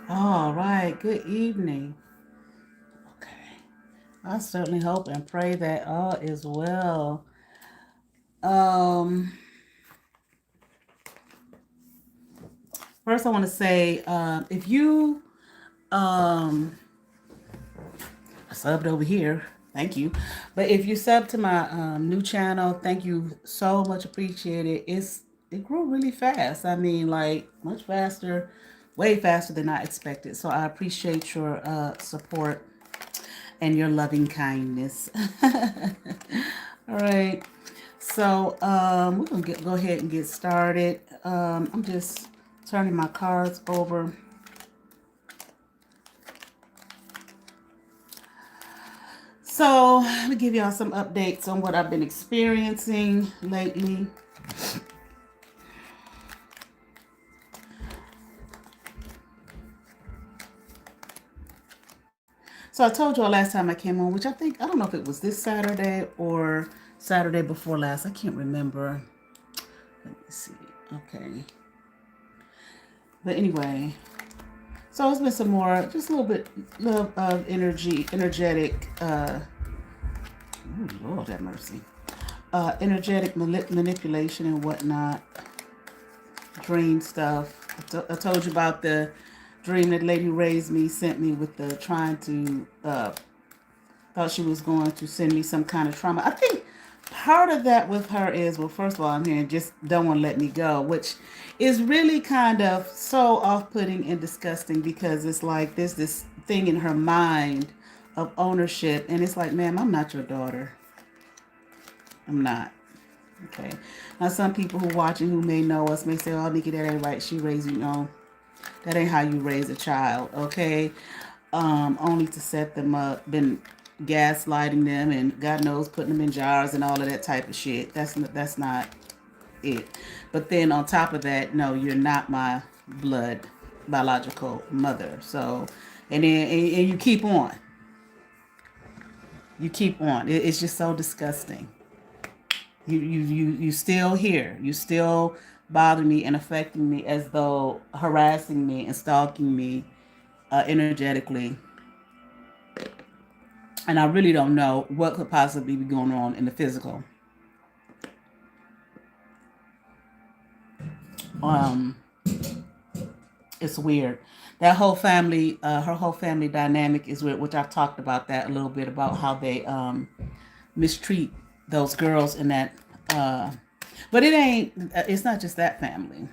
All right, good evening. Okay. I certainly hope and pray that all is well. Um, First, I want to say if you um, subbed over here, thank you. But if you sub to my new channel, thank you so much. Appreciate it. It grew really fast. I mean, like much faster, way faster than I expected. So I appreciate your support and your loving kindness. All right. So we're gonna go ahead and get started. I'm just turning my cards over. So let me give y'all some updates on what I've been experiencing lately. So I told y'all last time I came on, which I don't know if it was this Saturday or Saturday before last. I can't remember. Let me see. Okay. But anyway, so it's been some more, just a little bit of energetic Ooh, Lord have mercy. Energetic manipulation and whatnot. Dream stuff. I told you about the dream that lady raised me, sent me with the trying to, thought she was going to send me some kind of trauma. I think part of that with her is, well, first of all, I'm here and just don't want to let me go, which is really kind of so off-putting and disgusting because it's like there's this thing in her mind of ownership, and it's like, ma'am, I'm not your daughter. I'm not. Okay. Now, some people who watching who may know us may say, "Oh, Nikki, that ain't right. She raised you." No, that ain't how you raise a child. Okay. Only to set them up, been gaslighting them, and God knows putting them in jars and all of that type of shit. That's not it. But then on top of that, no, you're not my blood biological mother. So, and you keep on. You keep on. It's just so disgusting. You still here. You still bother me and affecting me as though harassing me and stalking me energetically. And I really don't know what could possibly be going on in the physical. Um, it's weird. That whole family, her whole family dynamic is weird, which I've talked about that a little bit about how they mistreat those girls in that. But it ain't. It's not just that family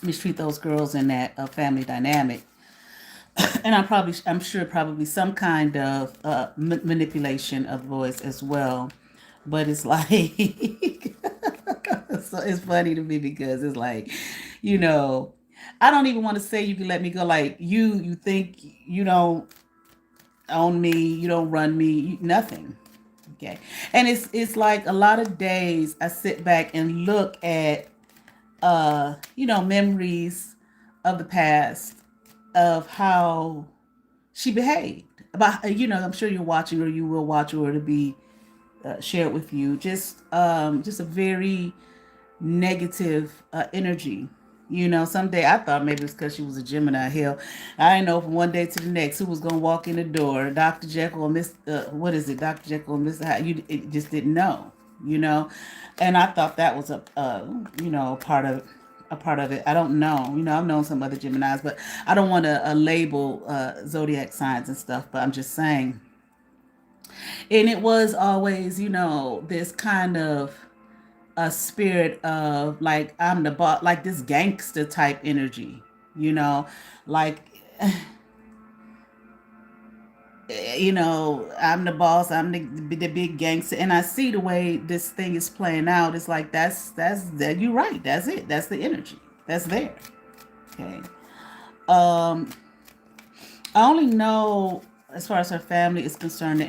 mistreat those girls in that family dynamic. And I'm sure probably some kind of manipulation of voice as well. But it's like, so it's funny to me because it's like, you know, I don't even want to say you can let me go. Like you think you don't own me, you don't run me, nothing. Okay, and it's like a lot of days I sit back and look at memories of the past of how she behaved. About I'm sure you're watching or you will watch or to be shared with you. Just a very negative energy. Someday I thought maybe it's because she was a Gemini. Hell, I didn't know from one day to the next who was gonna walk in the door, Dr. Jekyll or Miss. What is it, Dr. Jekyll and Mr. Hyde? You just didn't know. You know, and I thought that was a part of it. I don't know. I've known some other Geminis, but I don't want to label zodiac signs and stuff. But I'm just saying. And it was always, this kind of a spirit of like I'm the boss, like this gangster type energy, like I'm the boss, I'm the big gangster, and I see the way this thing is playing out. It's like that's that you're right. That's it. That's the energy that's there. Okay. Um, I only know, as far as her family is concerned,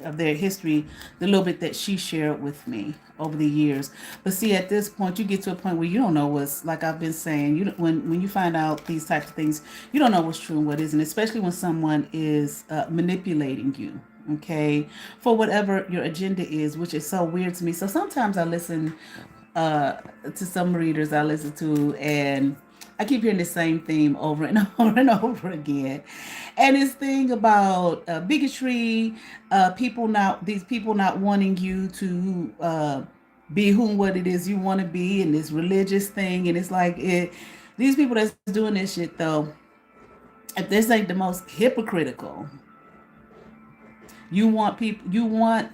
of their history, the little bit that she shared with me over the years. But see, at this point, you get to a point where you don't know what's, like I've been saying, when you find out these types of things, you don't know what's true and what isn't, especially when someone is manipulating you. Okay, for whatever your agenda is, which is so weird to me. So sometimes I listen to some readers I listen to, and I keep hearing the same theme over and over and over again. And this thing about bigotry, these people not wanting you to be whom what it is you want to be, and this religious thing, and it's like these people that's doing this shit though. If this ain't the most hypocritical, you want people, you want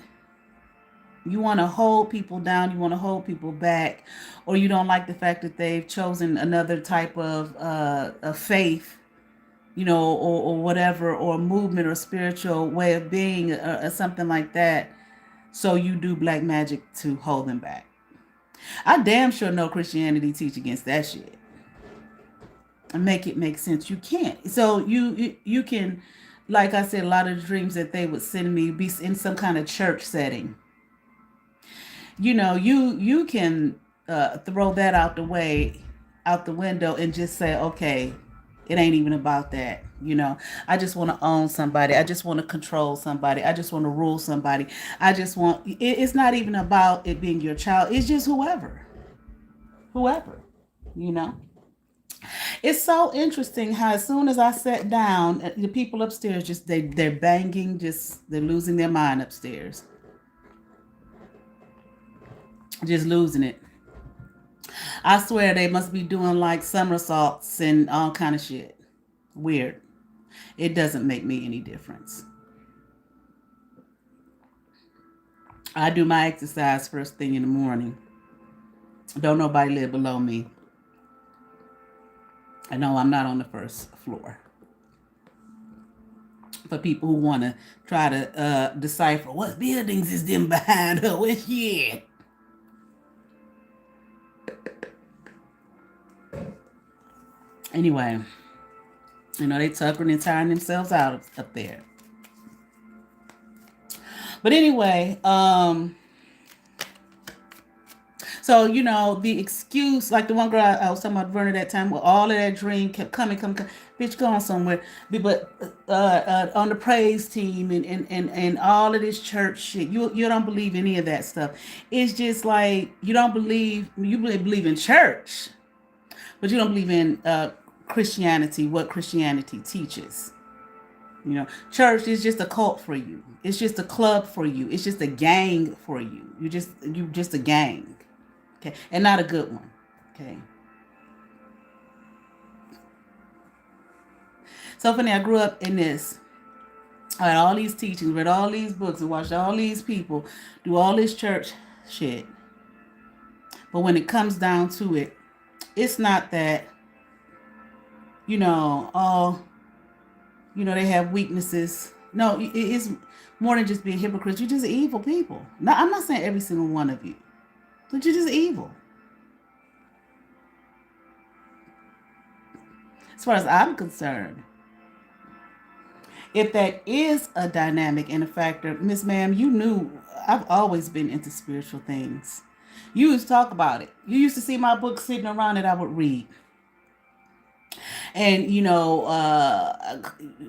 to hold people down, you want to hold people back, or you don't like the fact that they've chosen another type of faith, or whatever, or movement or spiritual way of being, or something like that. So you do black magic to hold them back. I damn sure know Christianity teach against that shit and make it make sense. You can't. So you can, like I said, a lot of the dreams that they would send me be in some kind of church setting. You can throw that out the window, and just say, okay, it ain't even about that. I just want to own somebody. I just want to control somebody. I just want to rule somebody. It's not even about it being your child. It's just whoever, you know. It's so interesting how as soon as I sat down, the people upstairs they're banging, just they're losing their mind upstairs. just losing it. I swear they must be doing like somersaults and all kind of shit. Weird. It doesn't make me any difference. I do my exercise first thing in the morning. Don't nobody live below me. I know I'm not on the first floor. For people who want to try to decipher what buildings is them behind her, where she at? Anyway, they tuckering and tiring themselves out up there. But anyway, so the excuse, like the one girl I was talking about, Verna, that time, with all of that dream kept coming, bitch, going somewhere. But on the praise team and all of this church shit, you don't believe any of that stuff. It's just like you believe in church, but you don't believe in Christianity, what Christianity teaches. Church is just a cult for you. It's just a club for you. It's just a gang for you. You just a gang, okay, and not a good one, okay. So funny. I grew up in this. I had all these teachings, read all these books, and watched all these people do all this church shit. But when it comes down to it, it's not that oh, they have weaknesses. No, it's more than just being hypocrites. You're just evil people. Now, I'm not saying every single one of you, but you're just evil. As far as I'm concerned, if that is a dynamic and a factor, Miss Ma'am, you knew I've always been into spiritual things. You used to talk about it. You used to see my books sitting around that I would read. And,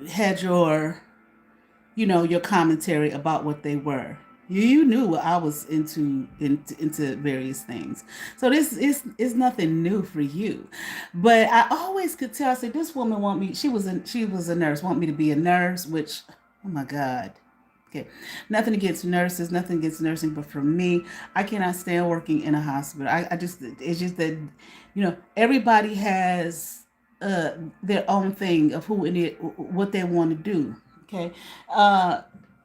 had your commentary about what they were. You knew what I was into various things. So this is nothing new for you. But I always could tell. I said, this woman want me. She was a nurse. Want me to be a nurse? Which, oh my God. Okay, nothing against nurses, nothing against nursing, but for me, I cannot stand working in a hospital. It's just that, everybody has their own thing of what they want to do. Okay,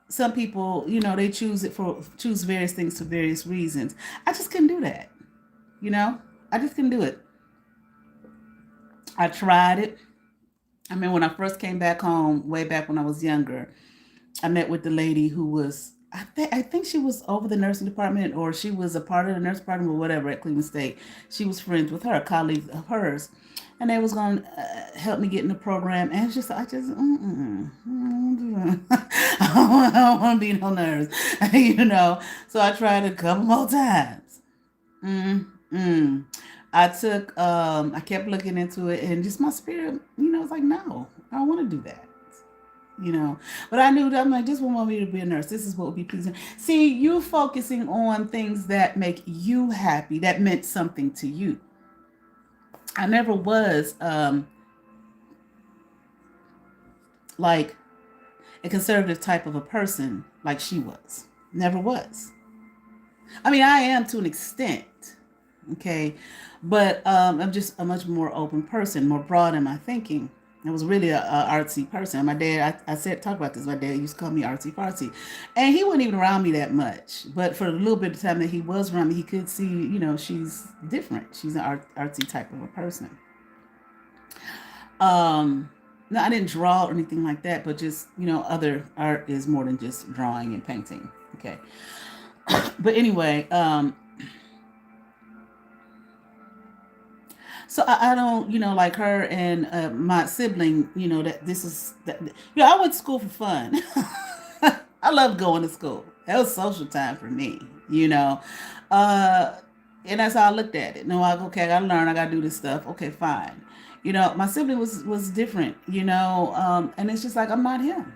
some people, they choose various things for various reasons. I just couldn't do that. You know, I just couldn't do it. I tried it. I mean, when I first came back home, way back when I was younger, I met with the lady who was, I think she was over the nursing department, or she was a part of the nurse department, or whatever, at Cleveland State. She was friends with her, a colleague of hers, and they was going to help me get in the program. And it's just, I don't want to be no nurse, So I tried it a couple more times. Mm-mm. I kept looking into it, and just my spirit, was like, no, I don't want to do that. But I knew that I'm like, this would want me to be a nurse. This is what would be pleasing. See, you focusing on things that make you happy, that meant something to you. I never was like a conservative type of a person like she was. Never was. I mean, I am to an extent, okay, but I'm just a much more open person, more broad in my thinking. I was really a artsy person. My dad, I said, talk about this. My dad used to call me artsy fartsy, and he wasn't even around me that much. But for a little bit of time that he was around me, he could see, she's different. She's an artsy type of a person. No, I didn't draw or anything like that, but just, other art is more than just drawing and painting. Okay. But anyway, so I don't, like her and my sibling, that this is, that, I went to school for fun. I love going to school. That was social time for me, Uh, and that's how I looked at it. No, okay, I gotta learn, I gotta do this stuff. Okay, fine. My sibling was different, and it's just like, I'm not him,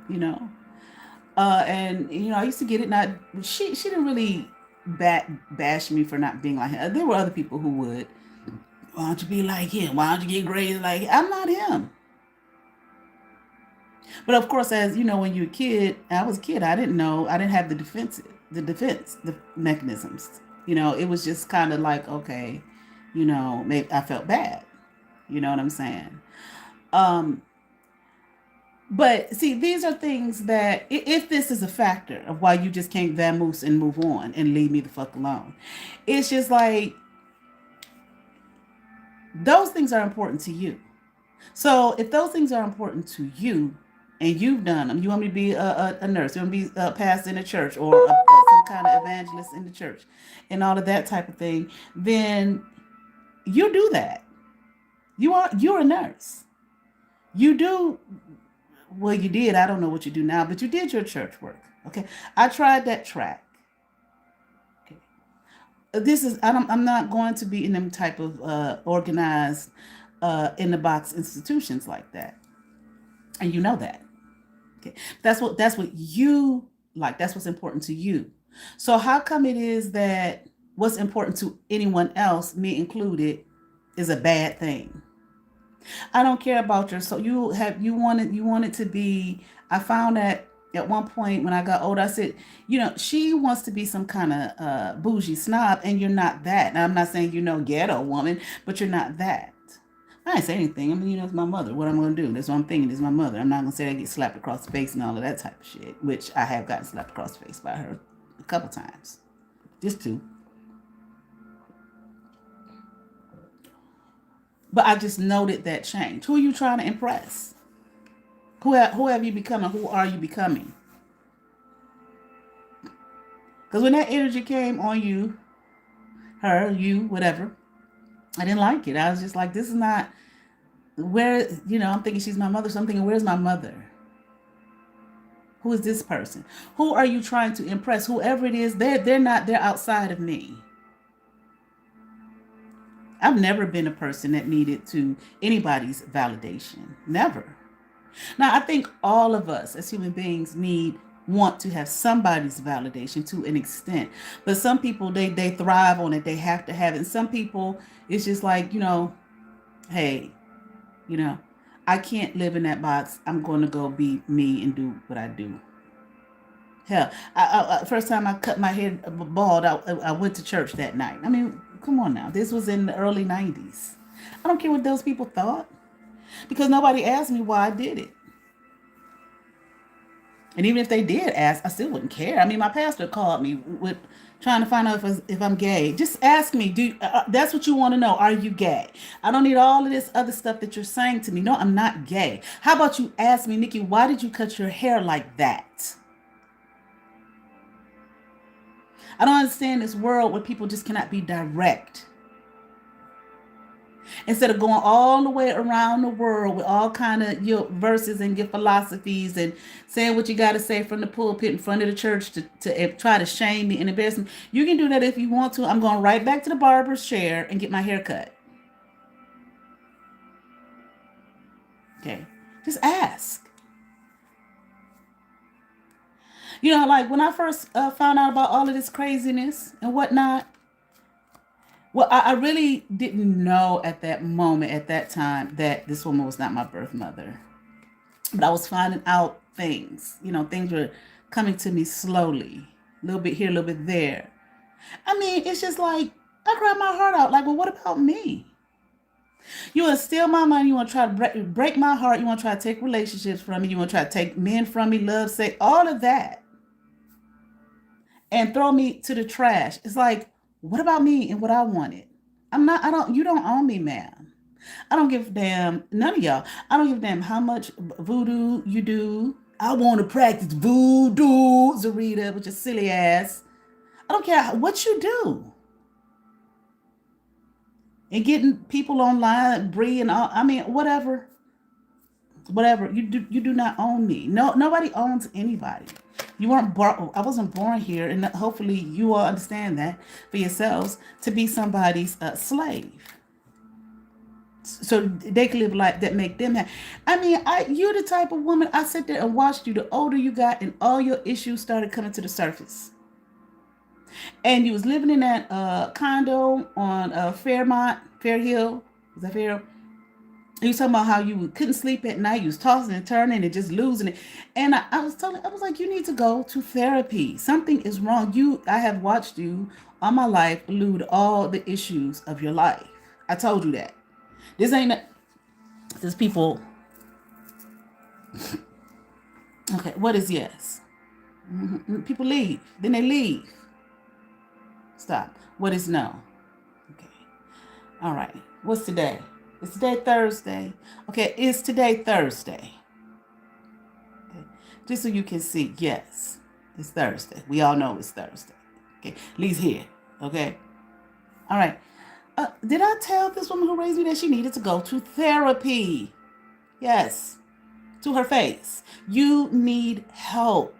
you know. And I used to get it. Not she didn't really bash me for not being like him. There were other people who would. Why don't you be like him? Why don't you get grades like him? I'm not him. But of course, as you know, when I was a kid, I didn't know. I didn't have the defense mechanisms. It was just kind of like, okay, maybe I felt bad. You know what I'm saying? Um, but see, these are things that, if this is a factor of why you just can't vamoose and move on and leave me the fuck alone, it's just like those things are important to you. So if those things are important to you and you've done them, you want me to be a nurse, you want me to be a pastor in the church, or some kind of evangelist in the church, and all of that type of thing, then you do that. You're a nurse. You do, well, you did. I don't know what you do now, but you did your church work. Okay, I tried that track. Okay. I'm not going to be in them type of organized in the box institutions like that, and you know that. Okay, that's what you like. That's what's important to you. So how come it is that what's important to anyone else, me included, is a bad thing? I don't care about your, so you want it to be. I found that at one point when I got older, I said, she wants to be some kind of bougie snob, and you're not that. Now I'm not saying ghetto woman, but you're not that. I didn't say anything. I mean, it's my mother. What I'm gonna do? That's what I'm thinking. It's my mother. I'm not gonna say I get slapped across the face and all of that type of shit, which I have gotten slapped across the face by her a couple times, just two. But I just noted that change. Who are you trying to impress? Who have you become, and who are you becoming? Because when that energy came on you, her, you, whatever, I didn't like it. I was just like, this is not where, I'm thinking she's my mother. So I'm thinking, where's my mother? Who is this person? Who are you trying to impress? Whoever it is, they're outside of me. I've never been a person that needed to anybody's validation. Never. Now, I think all of us as human beings want to have somebody's validation to an extent. But some people, they thrive on it. They have to have it. And some people, it's just like, hey, you know, I can't live in that box. I'm going to go be me and do what I do. Hell, first time I cut my hair bald, I went to church that night. I mean, come on now. This was in the early 90s. I don't care what those people thought, because nobody asked me why I did it. And even if they did ask, I still wouldn't care. I mean, my pastor called me with trying to find out if I'm gay. Just ask me. That's what you want to know? Are you gay? I don't need all of this other stuff that you're saying to me. No, I'm not gay. How about you ask me, Nikki, why did you cut your hair like that? I don't understand this world where people just cannot be direct. Instead of going all the way around the world with all kind of your verses and your philosophies and saying what you got to say from the pulpit in front of the church to try to shame me and embarrass me, you can do that if you want to. I'm going right back to the barber's chair and get my hair cut. Okay, just ask. Like when I first found out about all of this craziness and whatnot, well, I really didn't know at that moment, at that time, that this woman was not my birth mother. But I was finding out things. Things were coming to me slowly, a little bit here, a little bit there. I mean, it's just like, I cried my heart out. Like, well, what about me? You want to steal my money. You want to try to break my heart. You want to try to take relationships from me. You want to try to take men from me, love, sex, all of that, and throw me to the trash. It's like, what about me and what I wanted? You don't own me, ma'am. I don't give a damn, none of y'all. I don't give a damn how much voodoo you do. I want to practice voodoo, Zarita, with your silly ass. I don't care what you do. And getting people online, Bree and all, I mean, whatever. Whatever. You do not own me. No, nobody owns anybody. I wasn't born here, and hopefully you all understand that for yourselves, to be somebody's slave. So they can live life that make them happy. I mean, you're the type of woman, I sit there and watched you the older you got, and all your issues started coming to the surface. And you was living in that condo on Fair Hill. Is that Fair? He was talking about how you couldn't sleep at night. You was tossing and turning and just losing it. And I was like, you need to go to therapy. Something is wrong. I have watched you all my life elude all the issues of your life. I told you that. This ain't, this people, okay, what is yes? People leave. Then they leave. Stop. What is no? Okay. All right. What's today? Is today Thursday? Okay, is today Thursday? Okay. Just so you can see, yes, it's Thursday. We all know it's Thursday. Okay, Lee's here. Okay. All right. Did I tell this woman who raised me that she needed to go to therapy? Yes, to her face. You need help.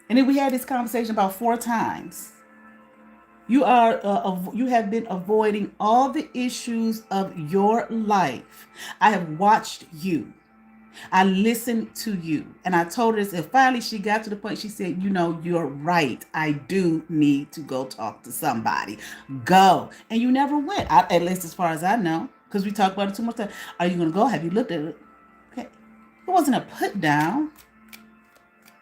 And then we had this conversation about 4 times. You have been avoiding all the issues of your life. I have watched you. I listened to you. And I told her this. And finally she got to the point, she said, you know, you're right. I do need to go talk to somebody. Go. And you never went, at least as far as I know, because we talked about it too much time. Are you going to go? Have you looked at it? Okay. It wasn't a put down.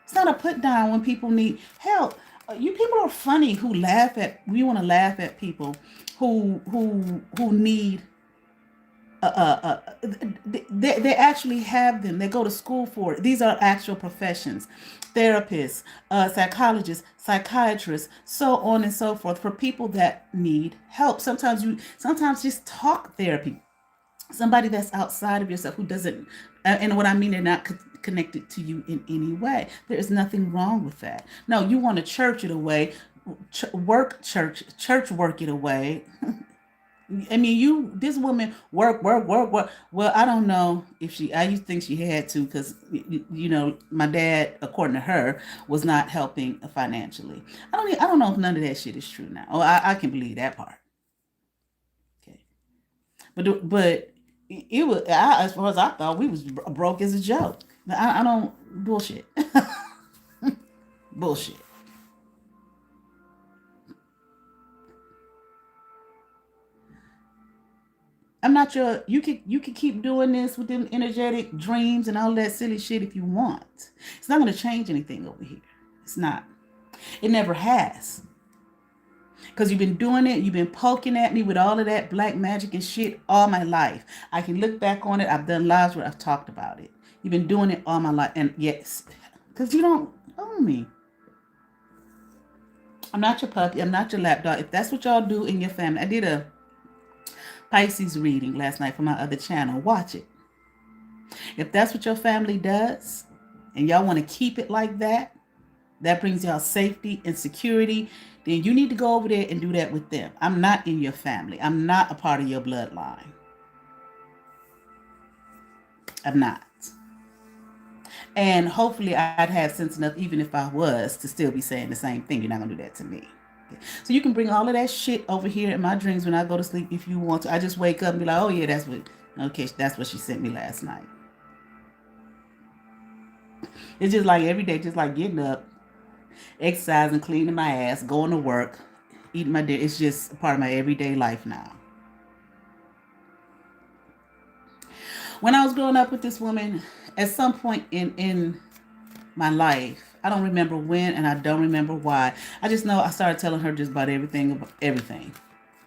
It's not a put down when people need help. You people are funny who laugh at, we want to laugh at people who need they actually have them. They go to school for it. These are actual professions. Therapists, psychologists, psychiatrists, so on and so forth, for people that need help. Sometimes just talk therapy. Somebody that's outside of yourself who doesn't, and what I mean, they're not connected to you in any way. There is nothing wrong with that. No, you want to church it away, church work it away. I mean, this woman work. Well, I don't know if I used to think she had to, because, you know, my dad, according to her, was not helping financially. I don't know if none of that shit is true now. Oh, I can believe that part. Okay. But it was, as far as I thought, we was broke as a joke. I don't, bullshit. Bullshit. I'm not your. You can keep doing this with them energetic dreams and all that silly shit if you want. It's not going to change anything over here. It's not. It never has. Because you've been doing it. You've been poking at me with all of that black magic and shit all my life. I can look back on it. I've done lives where I've talked about it. You've been doing it all my life, and yes, because you don't own me. I'm not your puppy. I'm not your lapdog. If that's what y'all do in your family, I did a Pisces reading last night for my other channel. Watch it. If that's what your family does and y'all want to keep it like that, that brings y'all safety and security, then you need to go over there and do that with them. I'm not in your family. I'm not a part of your bloodline. I'm not. And hopefully I'd have sense enough, even if I was, to still be saying the same thing. You're not going to do that to me. Okay. So you can bring all of that shit over here in my dreams when I go to sleep if you want to. I just wake up and be like, oh yeah, that's what she sent me last night. It's just like every day, just like getting up, exercising, cleaning my ass, going to work, eating my dinner. It's just a part of my everyday life now. When I was growing up with this woman, at some point in my life, I don't remember when and I don't remember why. I just know I started telling her just about everything.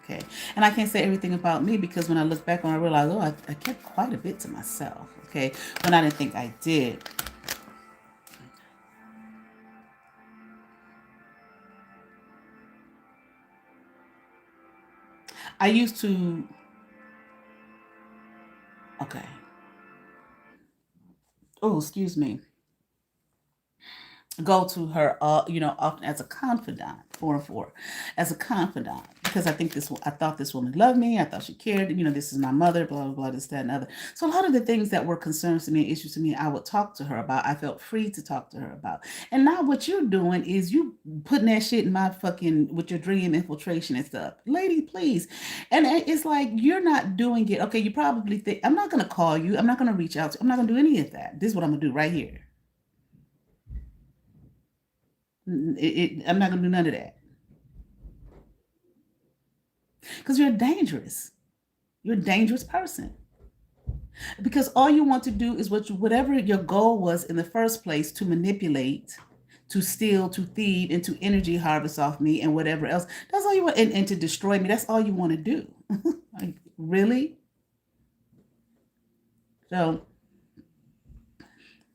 Okay. And I can't say everything about me, because when I look back on it, I realize, oh, I kept quite a bit to myself. Okay. When I didn't think I did. I used to, okay. Oh, excuse me. Go to her, often as a confidant, 4 and 4, as a confidant, because I thought this woman loved me. I thought she cared. This is my mother, blah blah blah, this, that, and other. So a lot of the things that were concerns to me, issues to me, I would talk to her about. I felt free to talk to her about. And now what you're doing is you putting that shit in my fucking, with your dream infiltration and stuff, lady, please. And it's like, you're not doing it. Okay, you probably think I'm not gonna call you. I'm not gonna reach out to. I'm not gonna do any of that. This is what I'm gonna do right here. I'm not gonna do none of that, because you're dangerous. You're a dangerous person because all you want to do is whatever your goal was in the first place, to manipulate, to steal, to thieve, and to energy harvest off me and whatever else. That's all you want, and to destroy me. That's all you want to do. Like, really? So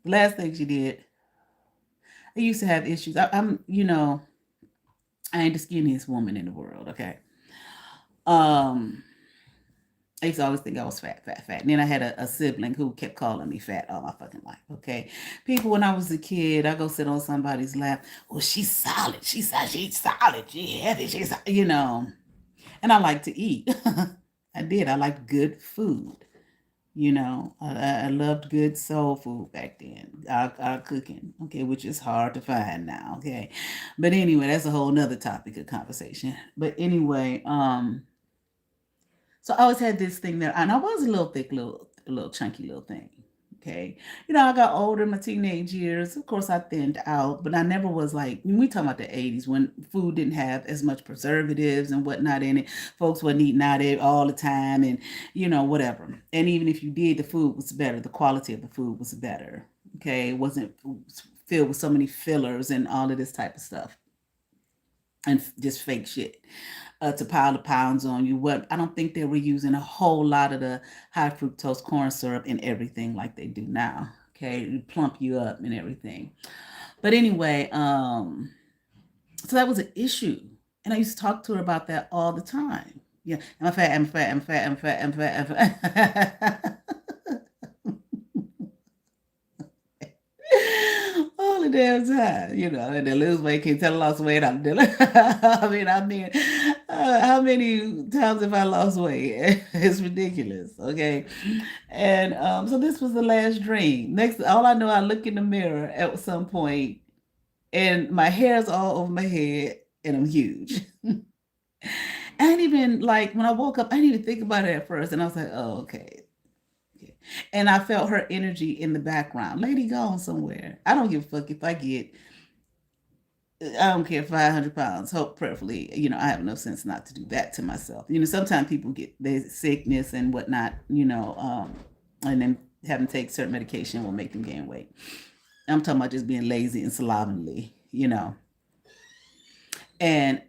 the last thing she did, I used to have issues. I ain't the skinniest woman in the world. Okay. Um, I used to always think I was fat, fat, fat. And then I had a sibling who kept calling me fat all my fucking life. Okay. People, when I was a kid, I go sit on somebody's lap. Oh, she's solid. She's solid. She's heavy. And I like to eat. I did. I liked good food. I loved good soul food back then. Our cooking, okay, which is hard to find now, okay. But anyway, that's a whole nother topic of conversation. But anyway, so I always had this thing there, and I was a little thick, a little chunky little thing. Okay, I got older in my teenage years. Of course, I thinned out, but I never was like, when we talking about the '80s when food didn't have as much preservatives and whatnot in it. Folks wasn't eating out there all the time, and whatever. And even if you did, the food was better. The quality of the food was better. Okay, it wasn't filled with so many fillers and all of this type of stuff and just fake shit to pile the pounds on you. What I don't think they were using a whole lot of the high fructose corn syrup in everything like they do now. Okay, you plump you up and everything. But anyway, so that was an issue, and I used to talk to her about that all the time. Yeah, I'm fat. I'm fat. I'm fat. I'm fat. I'm fat. I'm fat. All the damn time, and they lose weight, can't tell I lost weight. I'm dealing. How many times have I lost weight? It's ridiculous. Okay, and so this was the last dream. Next, all I know, I look in the mirror at some point, and my hair's all over my head, and I'm huge. I didn't even like when I woke up. I didn't even think about it at first, and I was like, "Oh, okay." And I felt her energy in the background. Lady gone somewhere. I don't give a fuck if I get, I don't care, 500 pounds. Hope, prayerfully, I have enough sense not to do that to myself. Sometimes people get their sickness and whatnot, and then having to take certain medication will make them gain weight. I'm talking about just being lazy and slovenly. And,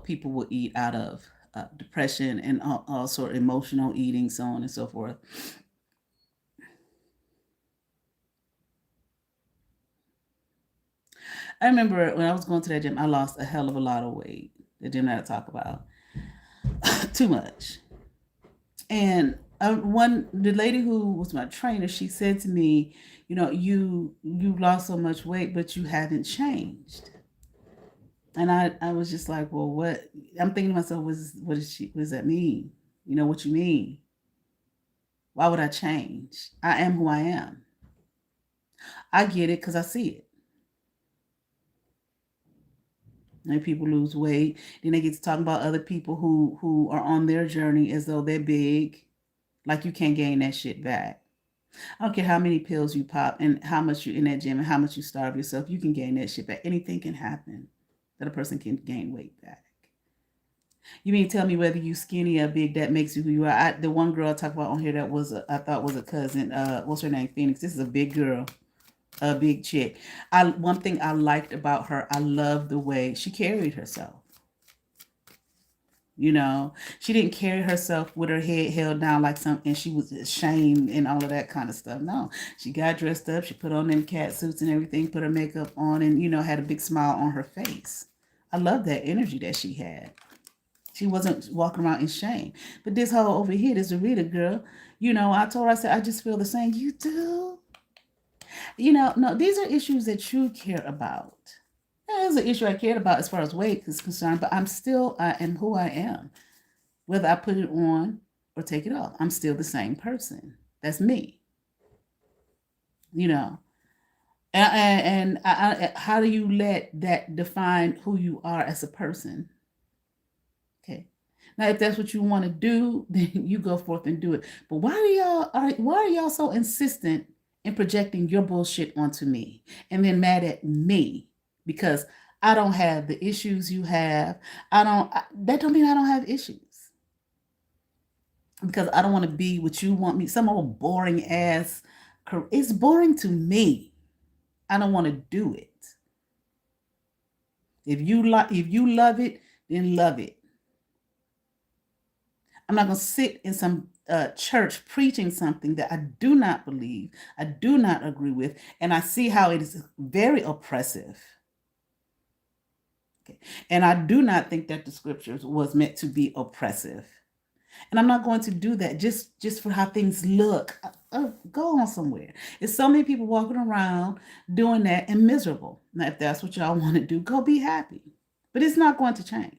people will eat out of depression and all sort of emotional eating, so on and so forth. I remember when I was going to that gym, I lost a hell of a lot of weight. The gym that I talk about, too much. And the lady who was my trainer, she said to me, you lost so much weight, but you haven't changed. And I was just like, well, what? I'm thinking to myself, what does that mean? What you mean? Why would I change? I am who I am. I get it because I see it. And people lose weight, then they get to talking about other people who are on their journey as though they're big, like you can't gain that shit back. I don't care how many pills you pop and how much you're in that gym and how much you starve yourself, you can gain that shit back. Anything can happen that a person can gain weight back. You mean tell me whether you skinny or big, that makes you who you are? The one girl I talked about on here that I thought was a cousin. What's her name? Phoenix. This is a big girl, a big chick. One thing I liked about her, I loved the way she carried herself. She didn't carry herself with her head held down like something, and she was ashamed and all of that kind of stuff. No, she got dressed up, she put on them cat suits and everything, put her makeup on, and had a big smile on her face. I love that energy that she had. She wasn't walking around in shame. But this whole over here, this Rita girl, I told her, I said, I just feel the same. You do? No, these are issues that you care about. There's an issue I cared about as far as weight is concerned, but I am who I am. Whether I put it on or take it off, I'm still the same person. That's me. You know, how do you let that define who you are as a person? Okay. Now, if that's what you want to do, then you go forth and do it. But why are y'all so insistent in projecting your bullshit onto me and then mad at me because I don't have the issues you have? That don't mean I don't have issues. because I don't want to be what you want me. Some old boring ass. It's boring to me. I don't want to do it. If you love it, then love it. I'm not going to sit in some church preaching something that I do not believe, I do not agree with, and I see how it is very oppressive. Okay. And I do not think that the scriptures was meant to be oppressive. And I'm not going to do that just for how things look. Go on somewhere. There's so many people walking around doing that and miserable. Now, if that's what y'all want to do, go be happy. But it's not going to change.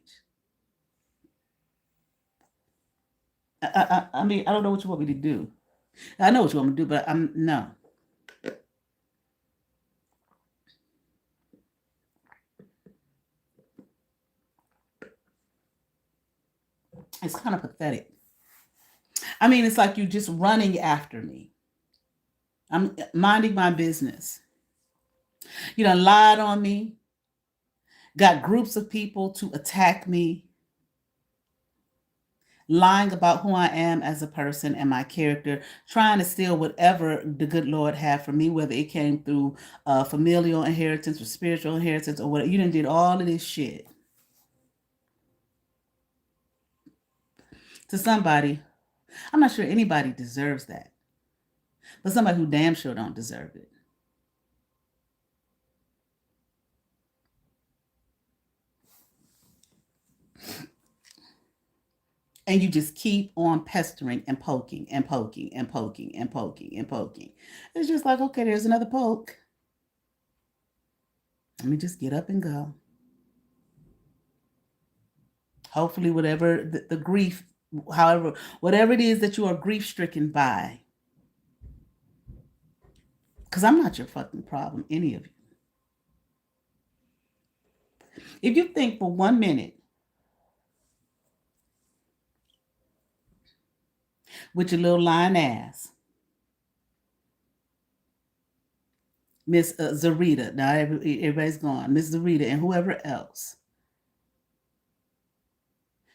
I mean, I don't know what you want me to do. I know what you want me to do, but I'm no. It's kind of pathetic. I mean, it's like you just running after me. I'm minding my business. You done lied on me, got groups of people to attack me, lying about who I am as a person and my character, trying to steal whatever the good Lord had for me, whether it came through familial inheritance or spiritual inheritance or whatever. You done did all of this shit to somebody. I'm not sure anybody deserves that, but somebody who damn sure don't deserve it. And you just keep on pestering and poking and poking and poking and poking and poking. It's just like, okay, there's another poke. Let me just get up and go. Hopefully, whatever the grief, however, whatever it is that you are grief stricken by, because I'm not your fucking problem, any of you. If you think for 1 minute with your little lying ass, Miss Zarita, now everybody's gone, Miss Zarita and whoever else,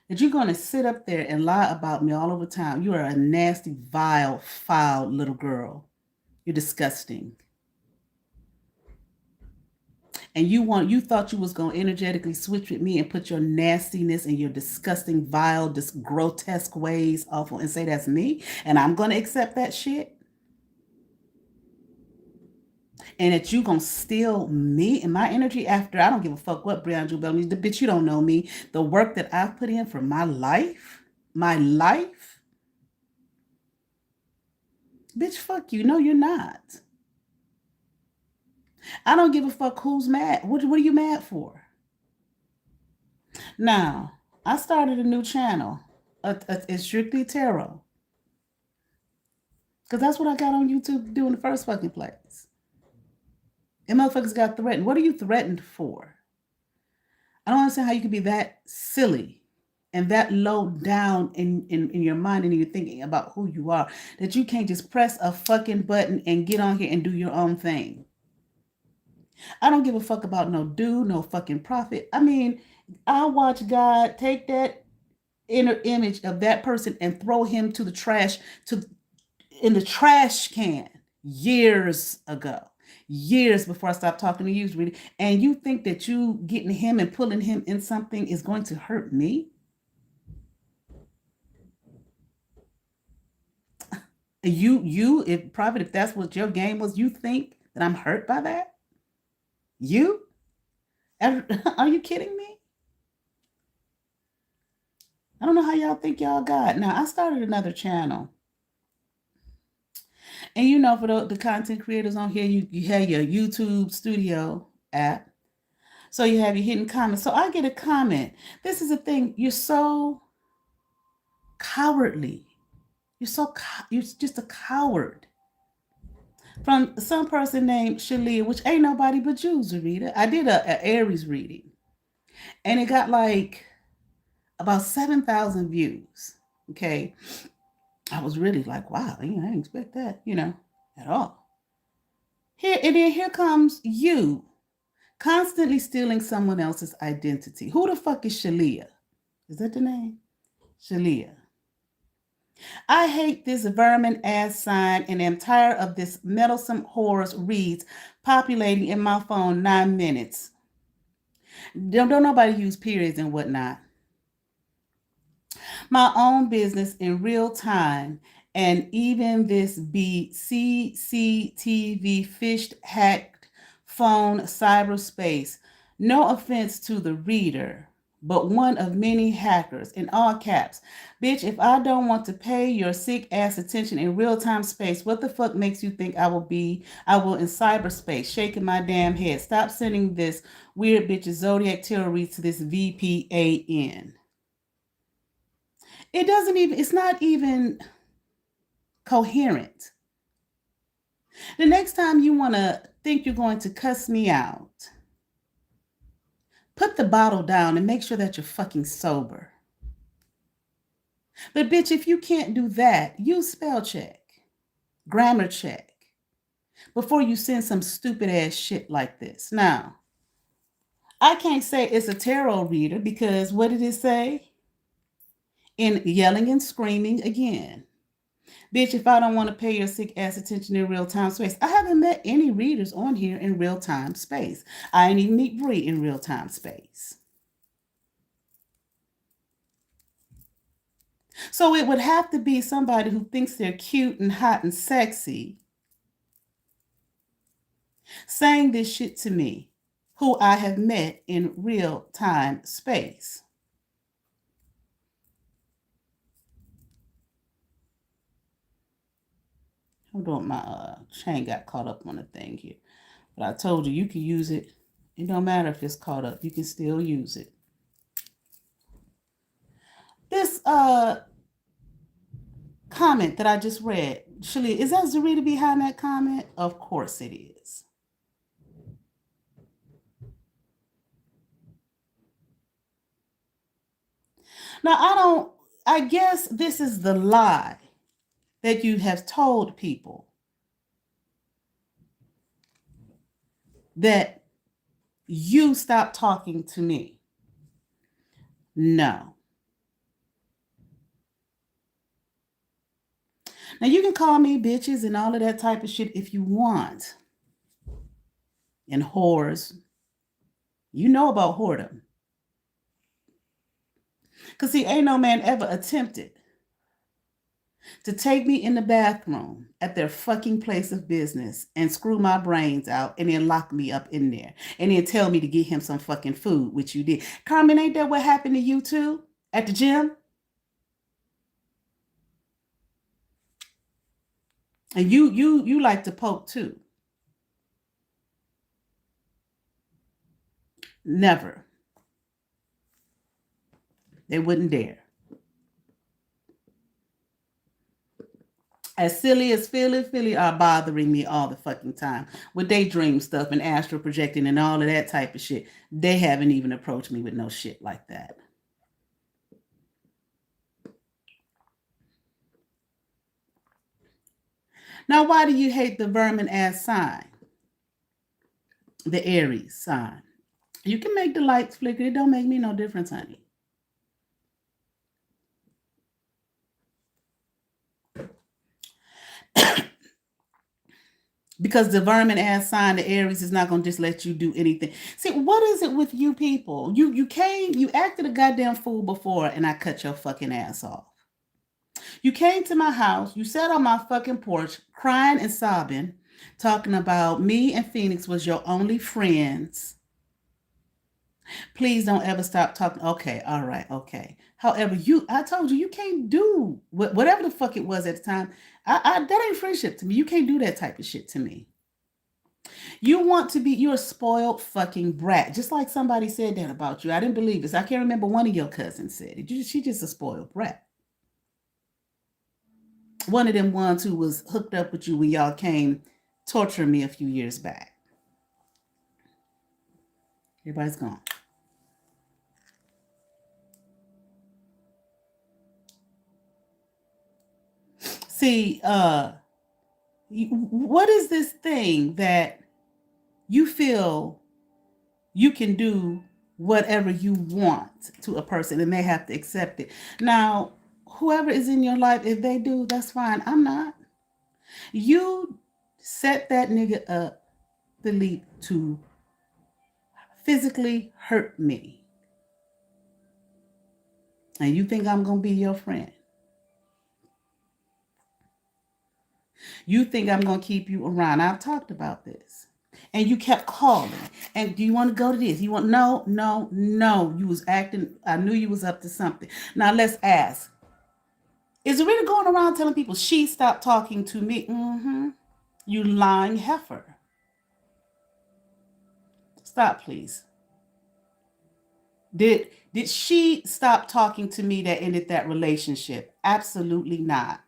that you're going to sit up there and lie about me all over town. You are a nasty, vile, foul little girl. You're disgusting. And you thought you was going to energetically switch with me and put your nastiness and your disgusting, vile, grotesque ways off and say that's me, and I'm going to accept that shit, and that you gonna steal me and my energy after I don't give a fuck what Brianna Jubel means. The bitch, you don't know me. The work that I've put in for my life, bitch, fuck you. No, you're not. I don't give a fuck who's mad. What are you mad for? Now, I started a new channel. It's strictly tarot. Because that's what I got on YouTube to do in the first fucking place. And motherfuckers got threatened. What are you threatened for? I don't understand how you could be that silly and that low down in your mind and in your thinking about who you are that you can't just press a fucking button and get on here and do your own thing. I don't give a fuck about no dude, no fucking prophet. I mean, I watch God take that inner image of that person and throw him to the trash to in the trash can years ago. Years before I stopped talking to you, really. And you think that you getting him and pulling him in something is going to hurt me? If private, if that's what your game was, you think that I'm hurt by that? You? Are you kidding me? I don't know how y'all think y'all got. Now, I started another channel. And for the content creators on here, you have your YouTube studio app. So you have your hidden comments. So I get a comment. This is the thing. You're so cowardly. You're just a coward. From some person named Shalia, which ain't nobody but you, Zarita. I did a Aries reading. And it got like about 7,000 views. Okay. I was really like, wow, I didn't expect that, at all. Here comes you constantly stealing someone else's identity. Who the fuck is Shalia? Is that the name? Shalia. I hate this vermin ass sign and am tired of this meddlesome horrors reads populating in my phone 9 minutes. Don't nobody use periods and whatnot. My own business in real time, and even this be CCTV fished, hacked phone cyberspace. No offense to the reader, but one of many hackers in all caps. Bitch, if I don't want to pay your sick ass attention in real time space, what the fuck makes you think I will in cyberspace, shaking my damn head. Stop sending this weird bitch's zodiac tarot reads to this VPAN. It's not even coherent. The next time you want to think you're going to cuss me out, put the bottle down and make sure that you're fucking sober. But bitch, if you can't do that, use spell check, grammar check, before you send some stupid ass shit like this. Now, I can't say it's a tarot reader because what did it say? In yelling and screaming again. Bitch, if I don't want to pay your sick ass attention in real time space, I haven't met any readers on here in real time space. I ain't even meet Bree in real time space. So it would have to be somebody who thinks they're cute and hot and sexy saying this shit to me, who I have met in real time space. Hold on, my chain got caught up on the thing here. But I told you, you can use it. It don't matter if it's caught up. You can still use it. This comment that I just read, Shalia, is that Zarita behind that comment? Of course it is. Now, I guess this is the lie that you have told people that you stop talking to me. No. Now, you can call me bitches and all of that type of shit if you want. And whores. You know about whoredom. Because, see, ain't no man ever attempted to take me in the bathroom at their fucking place of business and screw my brains out and then lock me up in there and then tell me to get him some fucking food, which you did. Carmen, ain't that what happened to you too at the gym? And you like to poke too. Never. They wouldn't dare. As silly as Philly are bothering me all the fucking time with daydream stuff and astral projecting and all of that type of shit. They haven't even approached me with no shit like that. Now, why do you hate the vermin ass sign? The Aries sign. You can make the lights flicker. It don't make me no difference, honey. Because the vermin ass sign, the Aries, is not gonna just let you do anything. See, what is it with you people? You acted a goddamn fool before, and I cut your fucking ass off. You came to my house, you sat on my fucking porch, crying and sobbing, talking about me and Phoenix was your only friends. Please don't ever stop talking. Okay, all right, okay. However, I told you, you can't do whatever the fuck it was at the time. That ain't friendship to me. You can't do that type of shit to me. You're a spoiled fucking brat. Just like somebody said that about you. I didn't believe this. I can't remember one of your cousins said it. She just a spoiled brat. One of them ones who was hooked up with you when y'all came torturing me a few years back. Everybody's gone. See, what is this thing that you feel you can do whatever you want to a person and they have to accept it? Now, whoever is in your life, if they do, that's fine. I'm not. You set that nigga up, Philippe, to physically hurt me. And you think I'm going to be your friend. You think I'm going to keep you around. I've talked about this. And you kept calling. And do you want to go to this? You want, no, no, no. You was acting, I knew you was up to something. Now let's ask. Is it really going around telling people she stopped talking to me? Mm-hmm. You lying heifer. Stop, please. Did she stop talking to me that ended that relationship? Absolutely not.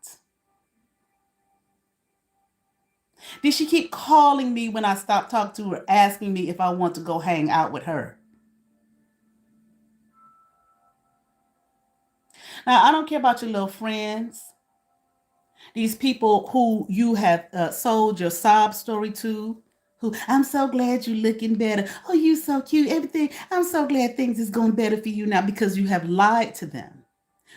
Did she keep calling me when I stopped talking to her, asking me if I want to go hang out with her? Now, I don't care about your little friends, these people who you have sold your sob story to, who, I'm so glad you're looking better. Oh, you so cute. Everything. I'm so glad things is going better for you now because you have lied to them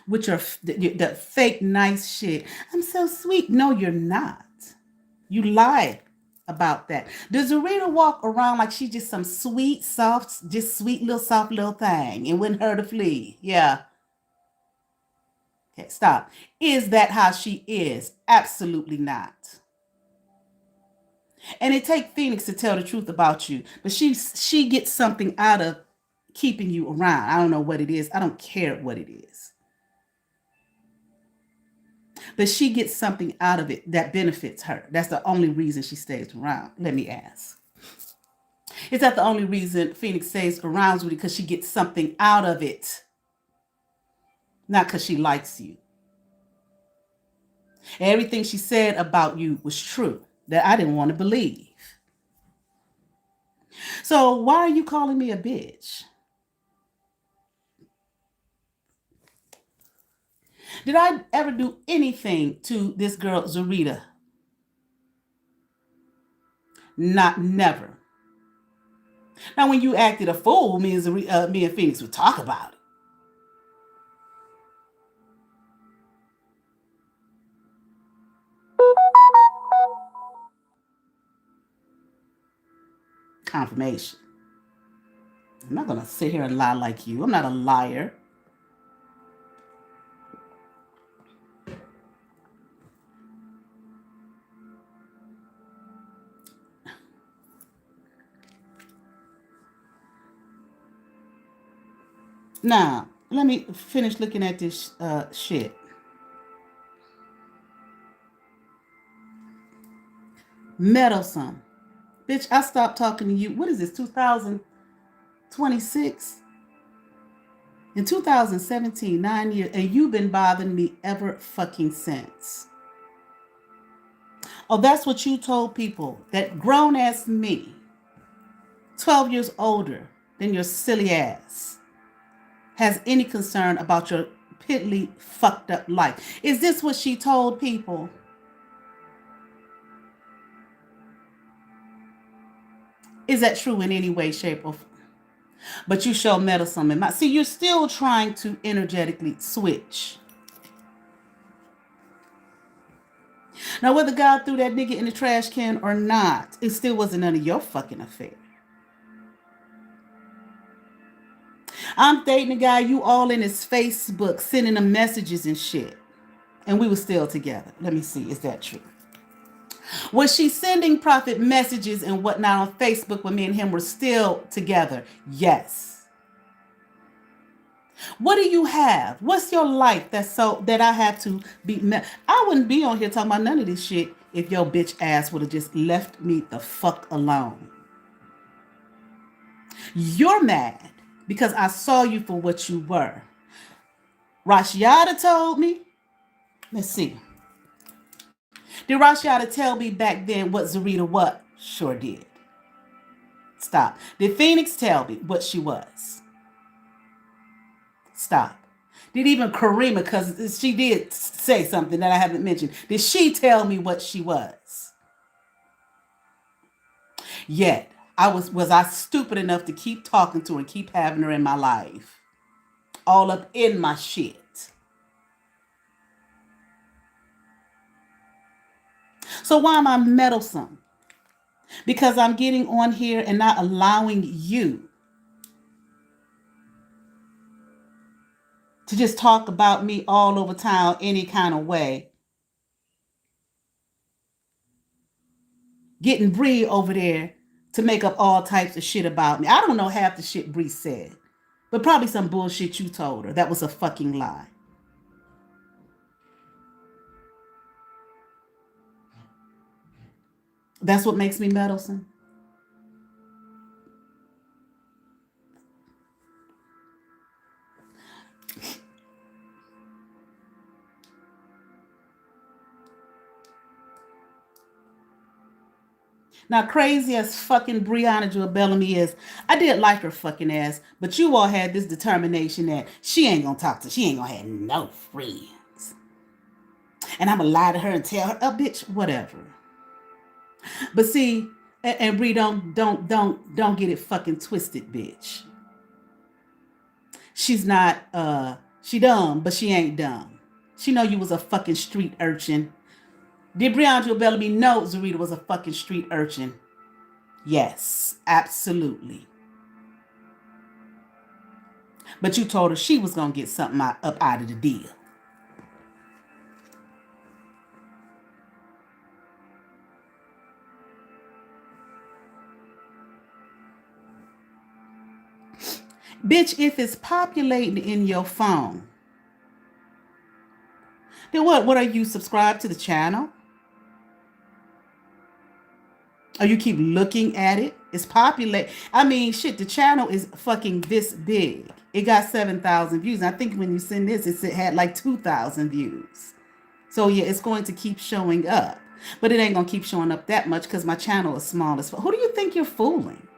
with the fake nice shit. I'm so sweet. No, you're not. You lied about that. Does Zarita walk around like she's just some sweet, soft, just sweet little soft little thing and wouldn't hurt a flea? Yeah. Okay, stop. Is that how she is? Absolutely not. And it takes Phoenix to tell the truth about you, but she gets something out of keeping you around. I don't know what it is. I don't care what it is. But she gets something out of it that benefits her. That's the only reason she stays around. Let me ask. Is that the only reason Phoenix stays around with you? Because she gets something out of it, not because she likes you. Everything she said about you was true that I didn't want to believe. So why are you calling me a bitch? Did I ever do anything to this girl, Zarita? Not never. Now, when you acted a fool, me and Phoenix would talk about it. Confirmation. I'm not going to sit here and lie like you. I'm not a liar. Now, let me finish looking at this shit. Meddlesome. Bitch, I stopped talking to you. What is this, 2026? In 2017, 9 years, and you've been bothering me ever fucking since. Oh, that's what you told people. That grown ass me, 12 years older than your silly ass, has any concern about your piddly fucked up life. Is this what she told people? Is that true in any way, shape, or form? But you show Meddlesome in my. See, you're still trying to energetically switch. Now, whether God threw that nigga in the trash can or not, it still wasn't none of your fucking affair. I'm dating a guy, you all in his Facebook, sending him messages and shit. And we were still together. Let me see, is that true? Was she sending Prophet messages and whatnot on Facebook when me and him were still together? Yes. What do you have? What's your life that's so that I have to be? I wouldn't be on here talking about none of this shit if your bitch ass would have just left me the fuck alone. You're mad because I saw you for what you were. Rashiada told me. Let's see. Did Rashiada tell me back then what Zarita was? Sure did. Stop. Did Phoenix tell me what she was? Stop. Did even Karima, because she did say something that I haven't mentioned, did she tell me what she was? Yet, was I stupid enough to keep talking to her and keep having her in my life? All up in my shit. So why am I meddlesome? Because I'm getting on here and not allowing you to just talk about me all over town any kind of way. Getting Bree over there to make up all types of shit about me. I don't know half the shit Bree said, but probably some bullshit you told her that was a fucking lie. That's what makes me meddlesome. Now, crazy as fucking Brianna Jewel Bellamy is, I did like her fucking ass, but you all had this determination that she ain't gonna talk to, she ain't gonna have no friends. And I'm gonna lie to her and tell her, oh, bitch, whatever. But see, and Brie, don't get it fucking twisted, bitch. She's not, she dumb, but she ain't dumb. She know you was a fucking street urchin. Did Brianna Bellamy know Zarita was a fucking street urchin? Yes, absolutely. But you told her she was going to get something up out of the deal. Bitch, if it's populating in your phone, then what are you subscribed to the channel? Or you keep looking at it? It's populate. I mean, shit, the channel is fucking this big. It got 7,000 views. I think when you send this, it had like 2,000 views. So yeah, it's going to keep showing up. But it ain't going to keep showing up that much because my channel is small as fuck. Who do you think you're fooling?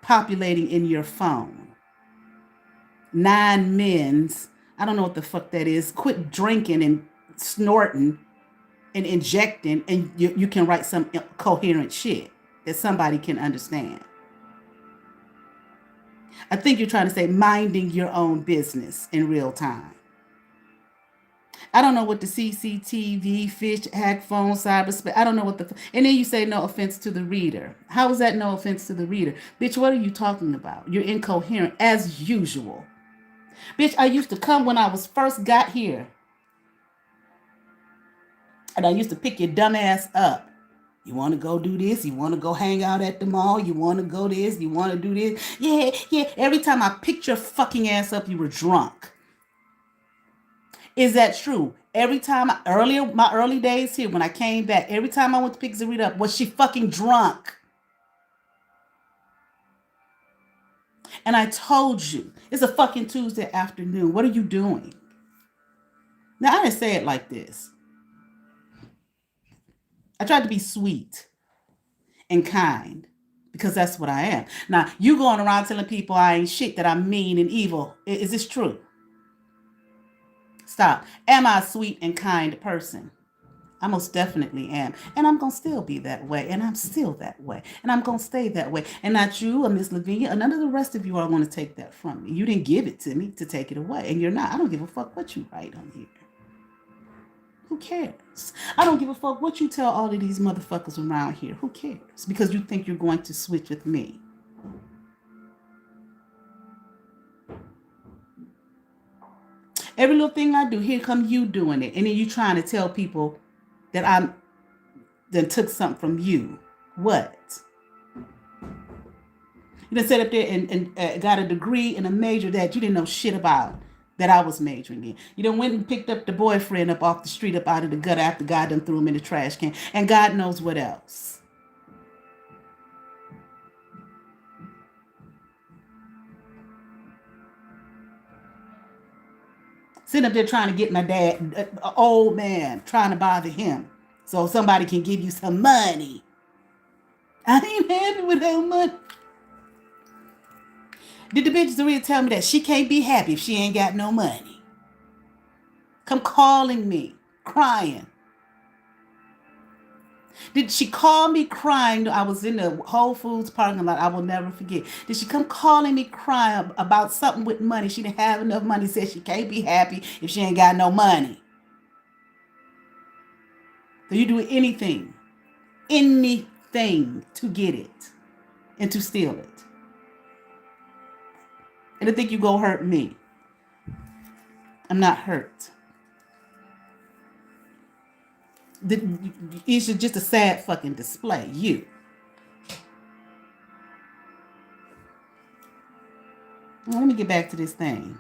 Populating in your phone. 9 men's. I don't know what the fuck that is. Quit drinking and snorting and injecting, and you can write some coherent shit that somebody can understand. I think you're trying to say minding your own business in real time. I don't know what the CCTV, fish, hack phone, cyberspace. I don't know what the. And then you say no offense to the reader. How is that no offense to the reader? Bitch, what are you talking about? You're incoherent as usual. Bitch, I used to come when I was first got here. And I used to pick your dumb ass up. You want to go do this? You want to go hang out at the mall? You want to go this? You want to do this? Yeah, yeah. Every time I picked your fucking ass up, you were drunk. Is that true? Every time, my early days here, when I came back, every time I went to pick Zarita up, was she fucking drunk? And I told you, it's a fucking Tuesday afternoon. What are you doing? Now, I didn't say it like this. I tried to be sweet and kind because that's what I am. Now, you going around telling people I ain't shit, that I'm mean and evil. Is this true? Stop. Am I a sweet and kind person? I most definitely am. And I'm going to still be that way. And I'm still that way. And I'm going to stay that way. And not you or Miss Lavinia or none of the rest of you are going to take that from me. You didn't give it to me to take it away. And you're not. I don't give a fuck what you write on here. Who cares? I don't give a fuck what you tell all of these motherfuckers around here. Who cares? Because you think you're going to switch with me. Every little thing I do, here come you doing it. And then you trying to tell people that I then took something from you. What? You done sat up there and got a degree and a major that you didn't know shit about, that I was majoring in. You done went and picked up the boyfriend up off the street, up out of the gutter after God done threw him in the trash can. And God knows what else. Sitting up there trying to get my dad, an old man, trying to bother him so somebody can give you some money. I ain't happy with that money. Did the bitch Zarita tell me that she can't be happy if she ain't got no money? Come calling me, crying. Did she call me crying? I was in the Whole Foods parking lot. I will never forget. Did she come calling me crying about something with money? She didn't have enough money. Said she can't be happy if she ain't got no money. So you do anything to get it and to steal it. And to think you go hurt me. I'm not hurt. It's just a sad fucking display. You. Let me get back to this thing.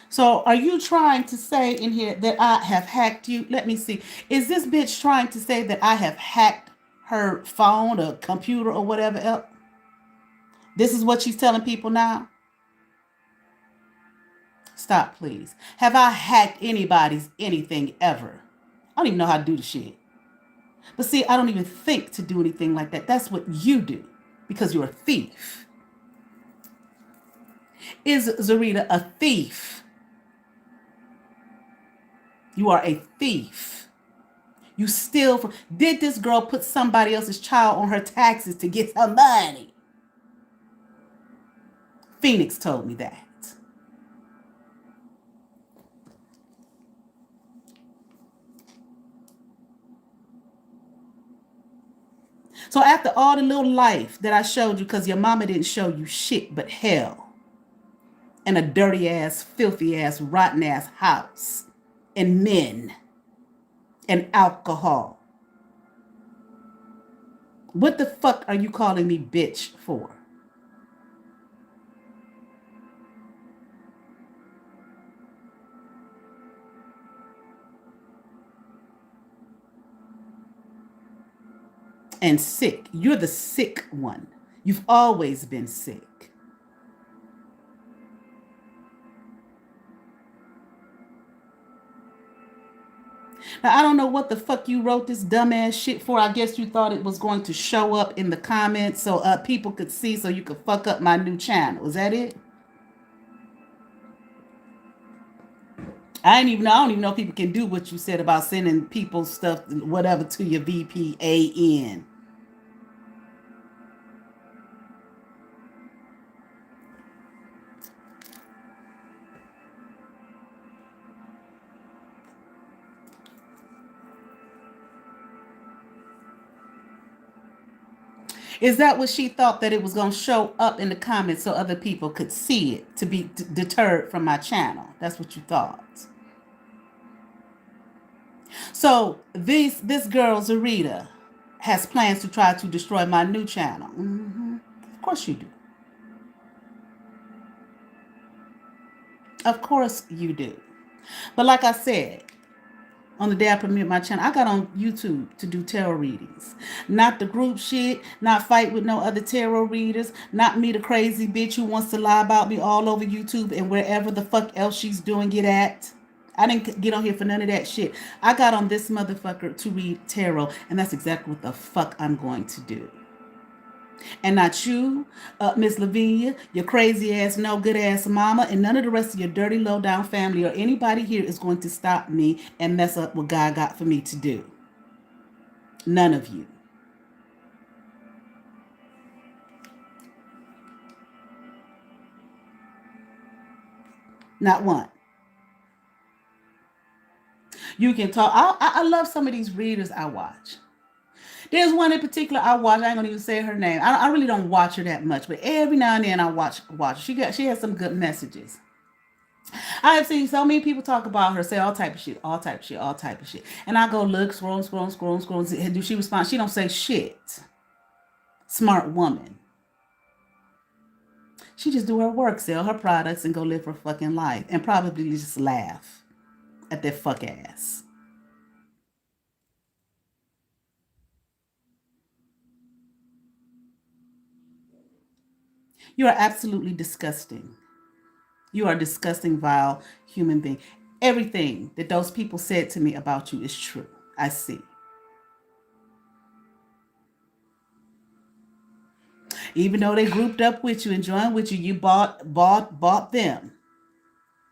So are you trying to say in here that I have hacked you? Let me see. Is this bitch trying to say that I have hacked her phone or computer or whatever else? This is what she's telling people now? Stop, please. Have I hacked anybody's anything ever? I don't even know how to do the shit. But see, I don't even think to do anything like that. That's what you do because you're a thief. Is Zarita a thief? You are a thief. You steal from. Did this girl put somebody else's child on her taxes to get her money? Phoenix told me that. So after all the little life that I showed you, because your mama didn't show you shit but hell and a dirty ass, filthy ass, rotten ass house and men and alcohol. What the fuck are you calling me bitch for? And sick. You're the sick one. You've always been sick. Now, I don't know what the fuck you wrote this dumbass shit for. I guess you thought it was going to show up in the comments so people could see so you could fuck up my new channel. Is that it? I don't even know if people can do what you said about sending people stuff, whatever, to your VPAN. Is that what she thought, that it was going to show up in the comments so other people could see it to be deterred from my channel? That's what you thought. So this girl, Zarita, has plans to try to destroy my new channel. Mm-hmm. Of course you do. Of course you do. But like I said, on the day I premiered my channel, I got on YouTube to do tarot readings. Not the group shit, not fight with no other tarot readers, not me, the crazy bitch who wants to lie about me all over YouTube and wherever the fuck else she's doing it at. I didn't get on here for none of that shit. I got on this motherfucker to read tarot, and that's exactly what the fuck I'm going to do. And not you, Miss Lavinia, your crazy ass, no good ass mama, and none of the rest of your dirty, low down family or anybody here is going to stop me and mess up what God got for me to do. None of you. Not one. You can talk. I love some of these readers I watch. There's one in particular I watch. I ain't gonna even say her name. I really don't watch her that much, but every now and then I watch. She has some good messages. I have seen so many people talk about her, say all type of shit, all type of shit, all type of shit. And I go look, scroll. Do she respond? She don't say shit. Smart woman. She just do her work, sell her products, and go live her fucking life, and probably just laugh at their fuck ass. You are absolutely disgusting. You are a disgusting, vile human being. Everything that those people said to me about you is true. I see. Even though they grouped up with you and joined with you, you bought them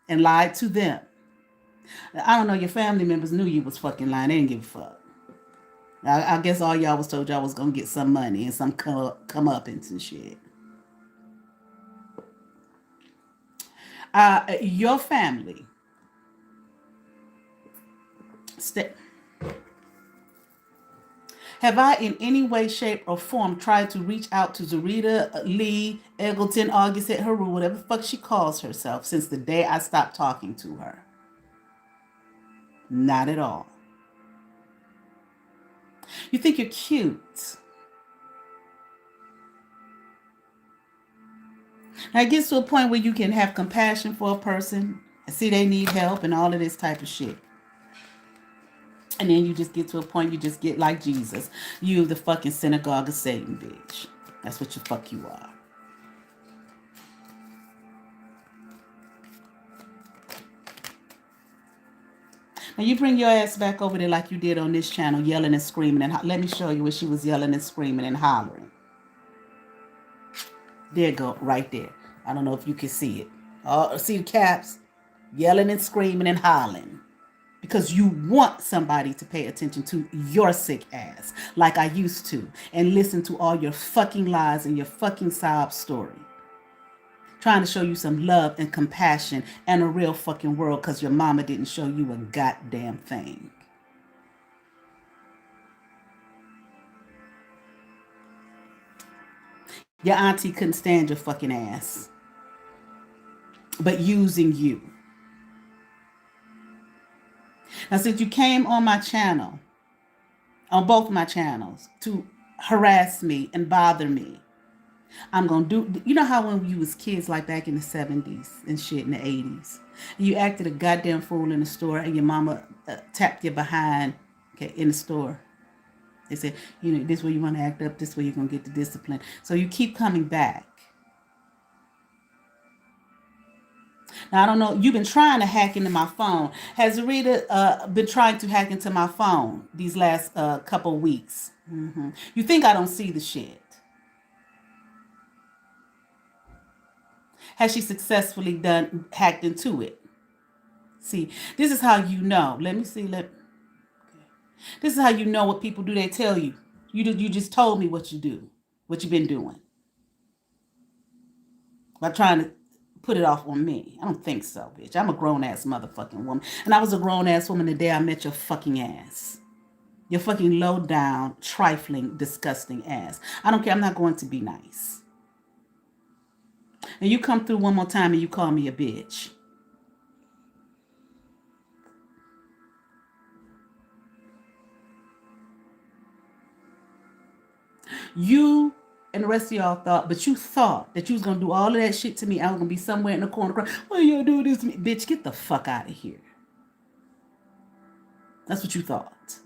and lied to them. I don't know, your family members knew you was fucking lying. They didn't give a fuck. I guess all y'all was told y'all was gonna get some money and some come up and some shit. Your family. St- Have I in any way, shape, or form tried to reach out to Zarita Lee Eggleton August at Haru, whatever the fuck she calls herself, since the day I stopped talking to her? Not at all. You think you're cute. Now it gets to a point where you can have compassion for a person and see they need help and all of this type of shit. And then you just get to a point you just get like Jesus. You the fucking synagogue of Satan, bitch. That's what you fuck you are. Now you bring your ass back over there like you did on this channel, yelling and screaming. And let me show you where she was yelling and screaming and hollering. There you go, right there. I don't know if you can see it. Oh, see the caps? Yelling and screaming and hollering. Because you want somebody to pay attention to your sick ass like I used to and listen to all your fucking lies and your fucking sob story. Trying to show you some love and compassion and a real fucking world because your mama didn't show you a goddamn thing. Your auntie couldn't stand your fucking ass, but using you. Now, since you came on my channel, on both my channels, to harass me and bother me, I'm gonna do. You know how when you was kids, like back in the 70s and shit in the 80s, and you acted a goddamn fool in the store, and your mama tapped you behind, okay, in the store. They said, you know, this way you want to act up, this way you're gonna get the discipline. So you keep coming back. Now I don't know. You've been trying to hack into my phone. Has Rita been trying to hack into my phone these last couple weeks? Mm-hmm. You think I don't see the shit? Has she successfully done hacked into it? See, this is how you know. Let me see. This is how you know what people do. They tell you. You just told me what you do, what you've been doing by trying to put it off on me. I don't think so, bitch. I'm a grown ass motherfucking woman, and I was a grown ass woman the day I met your fucking ass. Your fucking low down, trifling, disgusting ass. I don't care. I'm not going to be nice. And you come through one more time and you call me a bitch. You and the rest of y'all thought, but you thought that you was gonna do all of that shit to me. I was gonna be somewhere in the corner crying, why you do this to me? Bitch, get the fuck out of here. That's what you thought.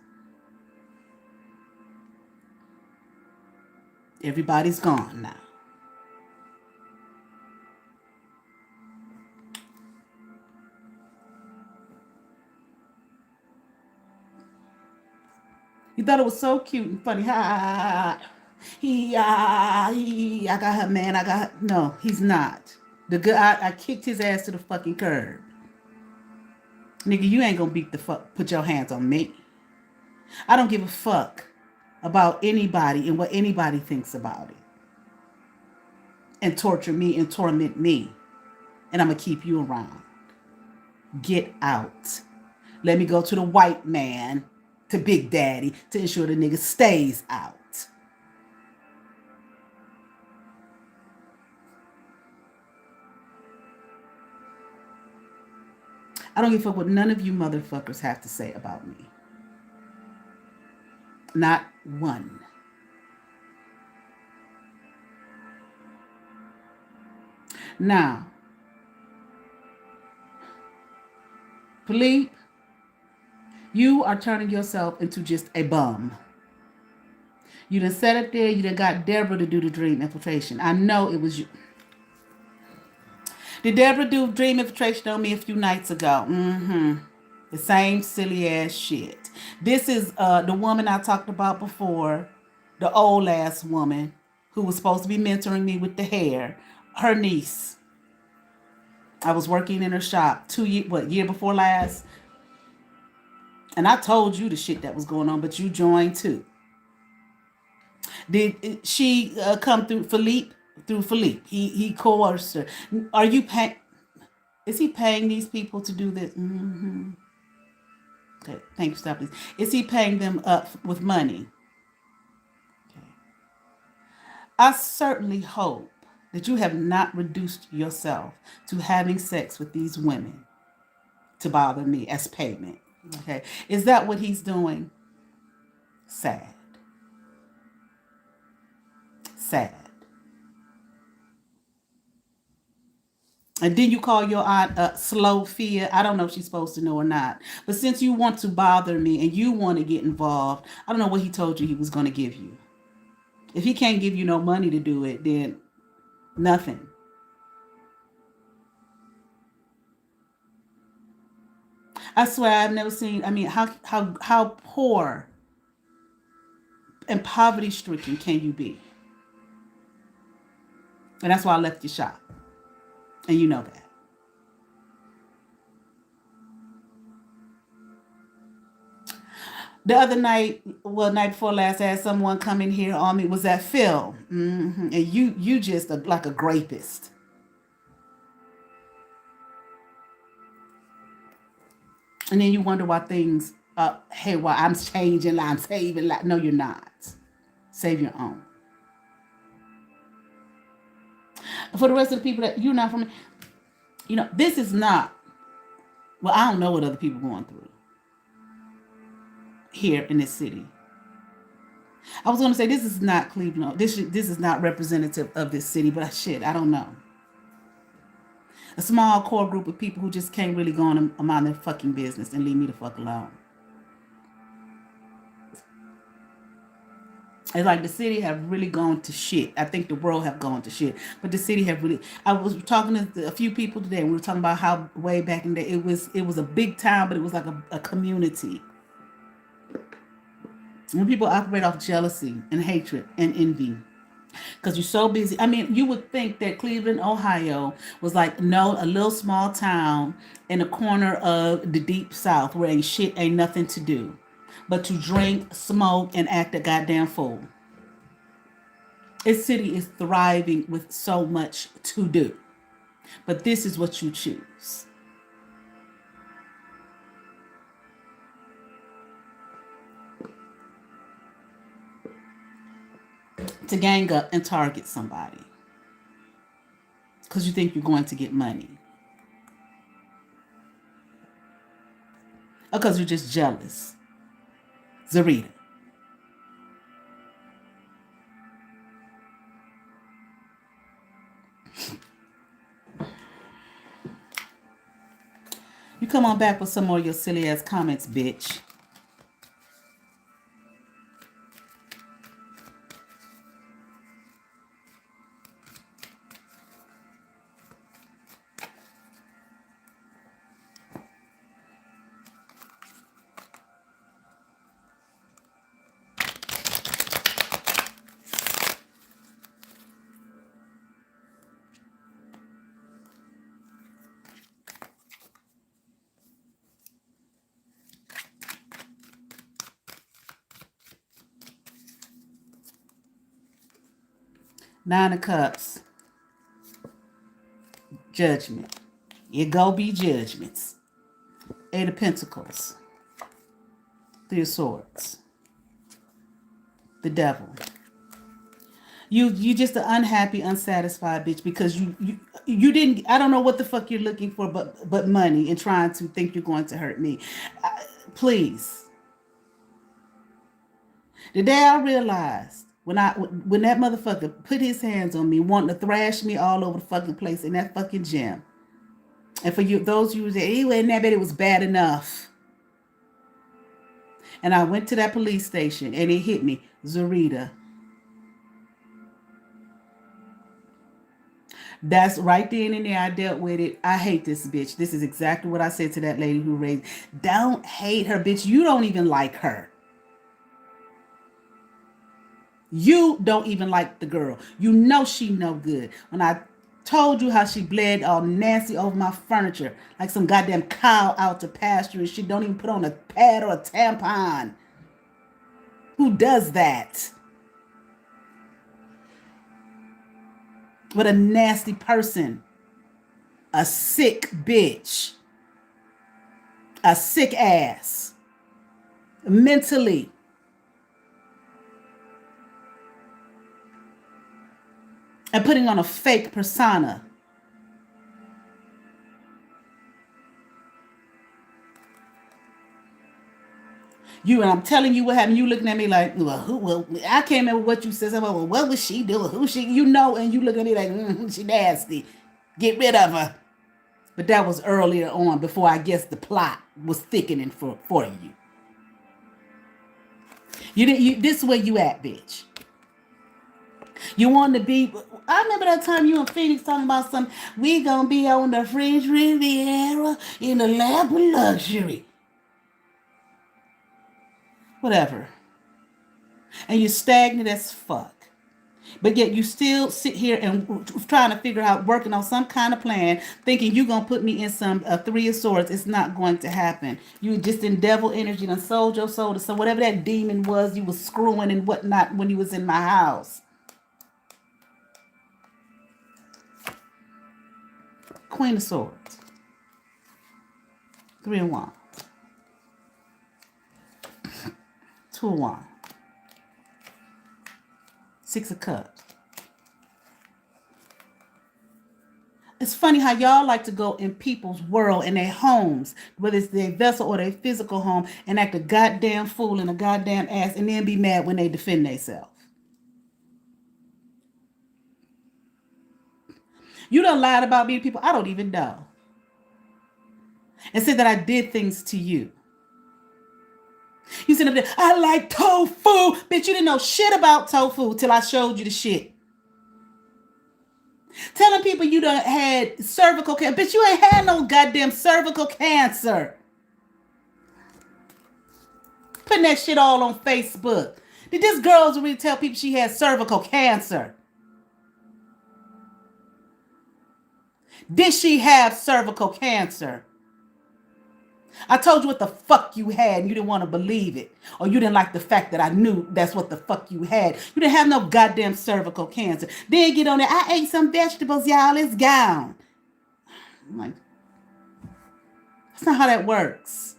Everybody's gone now. You thought it was so cute and funny. Ha, ha, ha, ha. I got her, man. I got her. No, he's not. The good, I kicked his ass to the fucking curb. Nigga, you ain't gonna beat the fuck, put your hands on me. I don't give a fuck about anybody and what anybody thinks about it. And torture me and torment me. And I'm gonna keep you around. Get out. Let me go to the white man, to Big Daddy, to ensure the nigga stays out. I don't give a fuck what none of you motherfuckers have to say about me. Not one. Now, Philippe, you are turning yourself into just a bum. You done set up there, you done got Deborah to do the dream infiltration. I know it was you. Did Deborah do dream infiltration on me a few nights ago? Mm-hmm. The same silly ass shit. This is the woman I talked about before, the old ass woman who was supposed to be mentoring me with the hair. Her niece. I was working in her shop year before last? And I told you the shit that was going on, but you joined too. Did she come through Philippe? Through Philippe. He coerced her. Are you paying? Is he paying these people to do this? Okay, thank you. Stop, please. Is he paying them up with money? Okay. I certainly hope that you have not reduced yourself to having sex with these women to bother me as payment. Okay. Is that what he's doing? Sad. Sad. And then you call your aunt slow fear. I don't know if she's supposed to know or not. But since you want to bother me and you want to get involved, I don't know what he told you he was going to give you. If he can't give you no money to do it, then nothing. I swear I've never seen. I mean, how poor and poverty stricken can you be? And that's why I left your shop, and you know that. The other night, well, night before last, I had someone come in here on me. Was that Phil? And you just like a grapist. And then you wonder why things. Hey, why I'm changing, I'm saving. No, you're not. Save your own. For the rest of the people that you're not from, this is not. Well, I don't know what other people are going through here in this city. I was going to say this is not Cleveland. This is not representative of this city, but shit, I don't know. A small core group of people who just can't really go on and mind their fucking business and leave me the fuck alone. It's like the city have really gone to shit. I think the world have gone to shit, but the city have really. I was talking to a few people today. And we were talking about how way back in the day it was a big town, but it was like a community. When people operate off jealousy and hatred and envy, because you're so busy. I mean, you would think that Cleveland, Ohio, was like a little small town in a corner of the deep South where ain't nothing to do, but to drink, smoke, and act a goddamn fool. This city is thriving with so much to do, but this is what you choose. To gang up and target somebody because you think you're going to get money, or because you're just jealous. Zarita. You come on back with some more of your silly ass comments, bitch. Nine of Cups. Judgment. It go be judgments. Eight of Pentacles. Three of Swords. The Devil. You just an unhappy, unsatisfied bitch because you didn't. I don't know what the fuck you're looking for, but money and trying to think you're going to hurt me. Please. The day I realized when that motherfucker put his hands on me, wanting to thrash me all over the fucking place in that fucking gym. And for you, those you that he wasn't that bad, it was bad enough. And I went to that police station and it hit me, Zarita. That's right then and there. I dealt with it. I hate this bitch. This is exactly what I said to that lady who raised. Don't hate her, bitch. You don't even like her. You don't even like the girl. You know she no good. When I told you how she bled all nasty over my furniture, like some goddamn cow out to pasture, and she don't even put on a pad or a tampon. Who does that? What a nasty person. A sick bitch. A sick ass. Mentally. And putting on a fake persona. You and I'm telling you what happened. You looking at me like, well, who? Well, I can't remember what you said. Well, what was she doing? Who she? You know, and you look at me like, she nasty. Get rid of her. But that was earlier on, before I guess the plot was thickening for you. You didn't. You, this is where you at, bitch. You want to be. I remember that time you and Phoenix talking about some. We gonna be on the French Riviera in a lap of luxury. Whatever. And you're stagnant as fuck. But yet you still sit here and trying to figure out, working on some kind of plan, thinking you're going to put me in some Three of Swords. It's not going to happen. You just in devil energy and sold your soul to some, whatever that demon was you was screwing and whatnot when you was in my house. Queen of Swords. 3 of Wands. 2 of Wands. 6 of Cups. It's funny how y'all like to go in people's world, in their homes, whether it's their vessel or their physical home, and act a goddamn fool and a goddamn ass, and then be mad when they defend themselves. You done lied about me to people I don't even know, and said that I did things to you. You said up there, I like tofu. Bitch, you didn't know shit about tofu till I showed you the shit. Telling people you done had cervical cancer. Bitch, you ain't had no goddamn cervical cancer. Putting that shit all on Facebook. Did this girl really tell people she had cervical cancer? Did she have cervical cancer? I told you what the fuck you had and you didn't want to believe it. Or you didn't like the fact that I knew that's what the fuck you had. You didn't have no goddamn cervical cancer. Then get on there, I ate some vegetables, y'all, it's gone. I'm like, that's not how that works.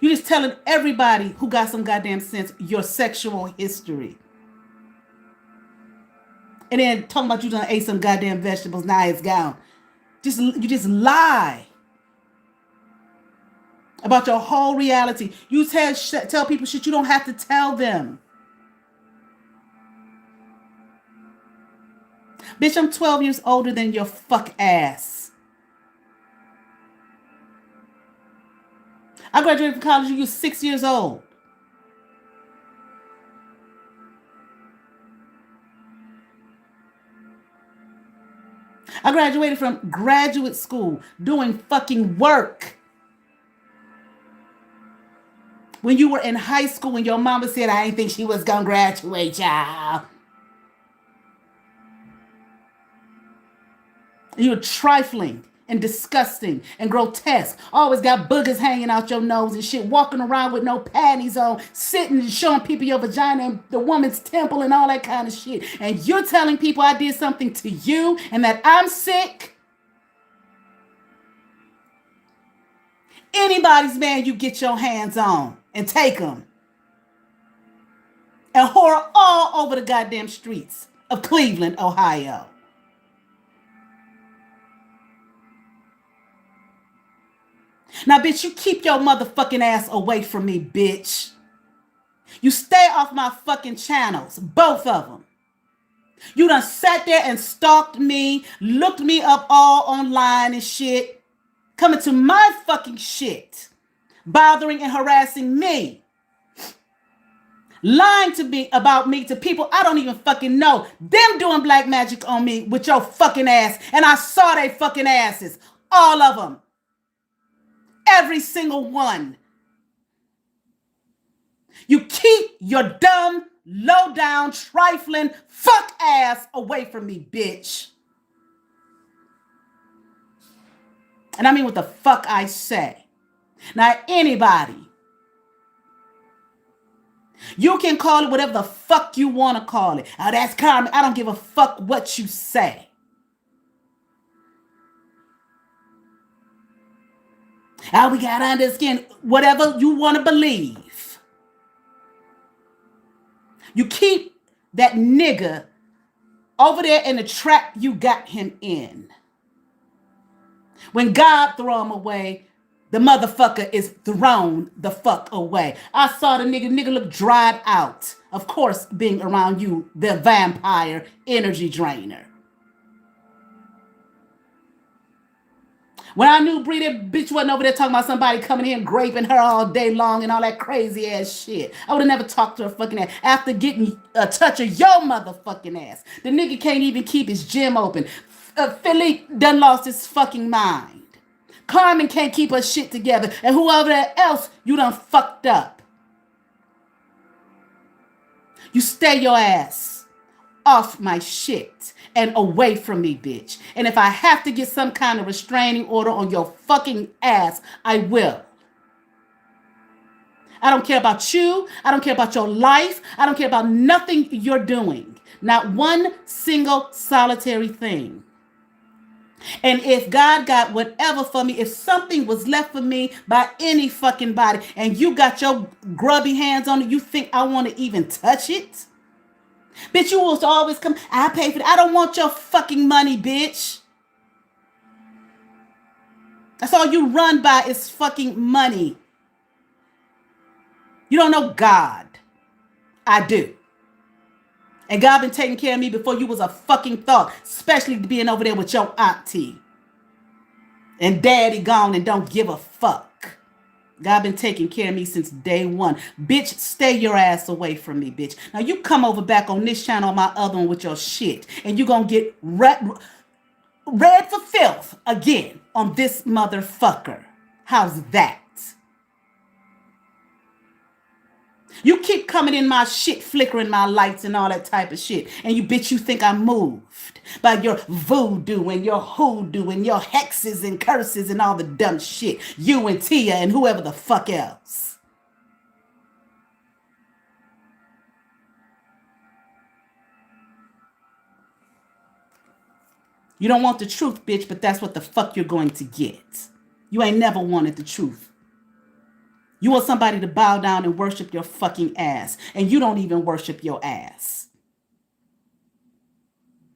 You're just telling everybody who got some goddamn sense your sexual history. And then talking about you done ate some goddamn vegetables, now it's gone. You just lie about your whole reality. You tell people shit you don't have to tell them. Bitch, I'm 12 years older than your fuck ass. I graduated from college when you were 6 years old. I graduated from graduate school doing fucking work. When you were in high school and your mama said, I didn't think she was going to graduate, y'all. You're trifling and disgusting and grotesque. Always got boogers hanging out your nose and shit. Walking around with no panties on. Sitting and showing people your vagina and the woman's temple and all that kind of shit. And you're telling people I did something to you and that I'm sick. Anybody's man you get your hands on and take them. And whore all over the goddamn streets of Cleveland, Ohio. Now, bitch, you keep your motherfucking ass away from me, bitch. You stay off my fucking channels, both of them. You done sat there and stalked me, looked me up all online and shit, coming to my fucking shit, bothering and harassing me, lying to me about me to people I don't even fucking know, them doing black magic on me with your fucking ass, and I saw they fucking asses, all of them. Every single one. You keep your dumb, low down, trifling, fuck ass away from me, bitch. And I mean what the fuck I say. Now, anybody You can call it whatever the fuck you want to call it. Oh, that's karma. I don't give a fuck what you say. Oh, we got under skin. Whatever you want to believe. You keep that nigga over there in the trap you got him in. When God throw him away, the motherfucker is thrown the fuck away. I saw the nigga look dried out. Of course, being around you, the vampire energy drainer. When I knew Bree, that bitch wasn't over there talking about somebody coming in and graping her all day long and all that crazy ass shit. I would have never talked to her fucking ass after getting a touch of your motherfucking ass. The nigga can't even keep his gym open. Philippe done lost his fucking mind. Carmen can't keep her shit together. And whoever else you done fucked up. You stay your ass off my shit and away from me, bitch. And if I have to get some kind of restraining order on your fucking ass, I will. I don't care about you. I don't care about your life. I don't care about nothing you're doing. Not one single solitary thing. And if God got whatever for me, if something was left for me by any fucking body, and you got your grubby hands on it, you think I want to even touch it? Bitch, you will always come, I pay for it. I don't want your fucking money, bitch. That's all you run by is fucking money. You don't know God. I do. And God been taking care of me before you was a fucking thought, especially being over there with your auntie. And daddy gone and don't give a fuck. God been taking care of me since day one. Bitch, stay your ass away from me, bitch. Now you come over back on this channel, on my other one with your shit. And you gonna get red for filth again on this motherfucker. How's that? You keep coming in my shit, flickering my lights and all that type of shit. And you bitch, you think I'm moved by your voodoo and your hoodoo and your hexes and curses and all the dumb shit. You and Tia and whoever the fuck else. You don't want the truth, bitch, but that's what the fuck you're going to get. You ain't never wanted the truth. You want somebody to bow down and worship your fucking ass. And you don't even worship your ass.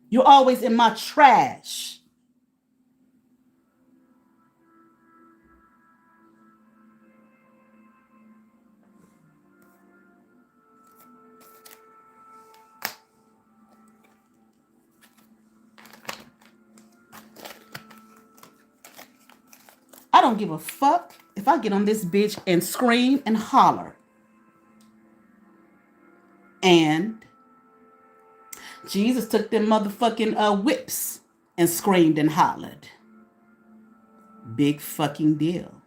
You're always in my trash. I don't give a fuck if I get on this bitch and scream and holler. And Jesus took them motherfucking whips and screamed and hollered. Big fucking deal.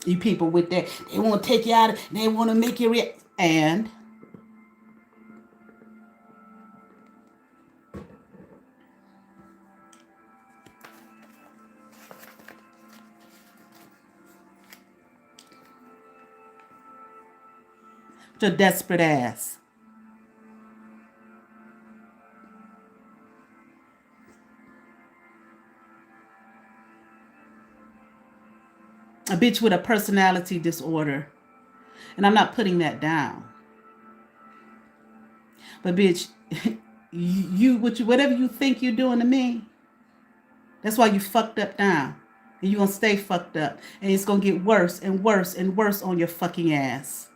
You people with that, they want to take you out, they want to make you react. And your desperate ass. A bitch with a personality disorder. And I'm not putting that down. But bitch, whatever you think you're doing to me, that's why you fucked up now. And you're going to stay fucked up. And it's going to get worse and worse and worse on your fucking ass.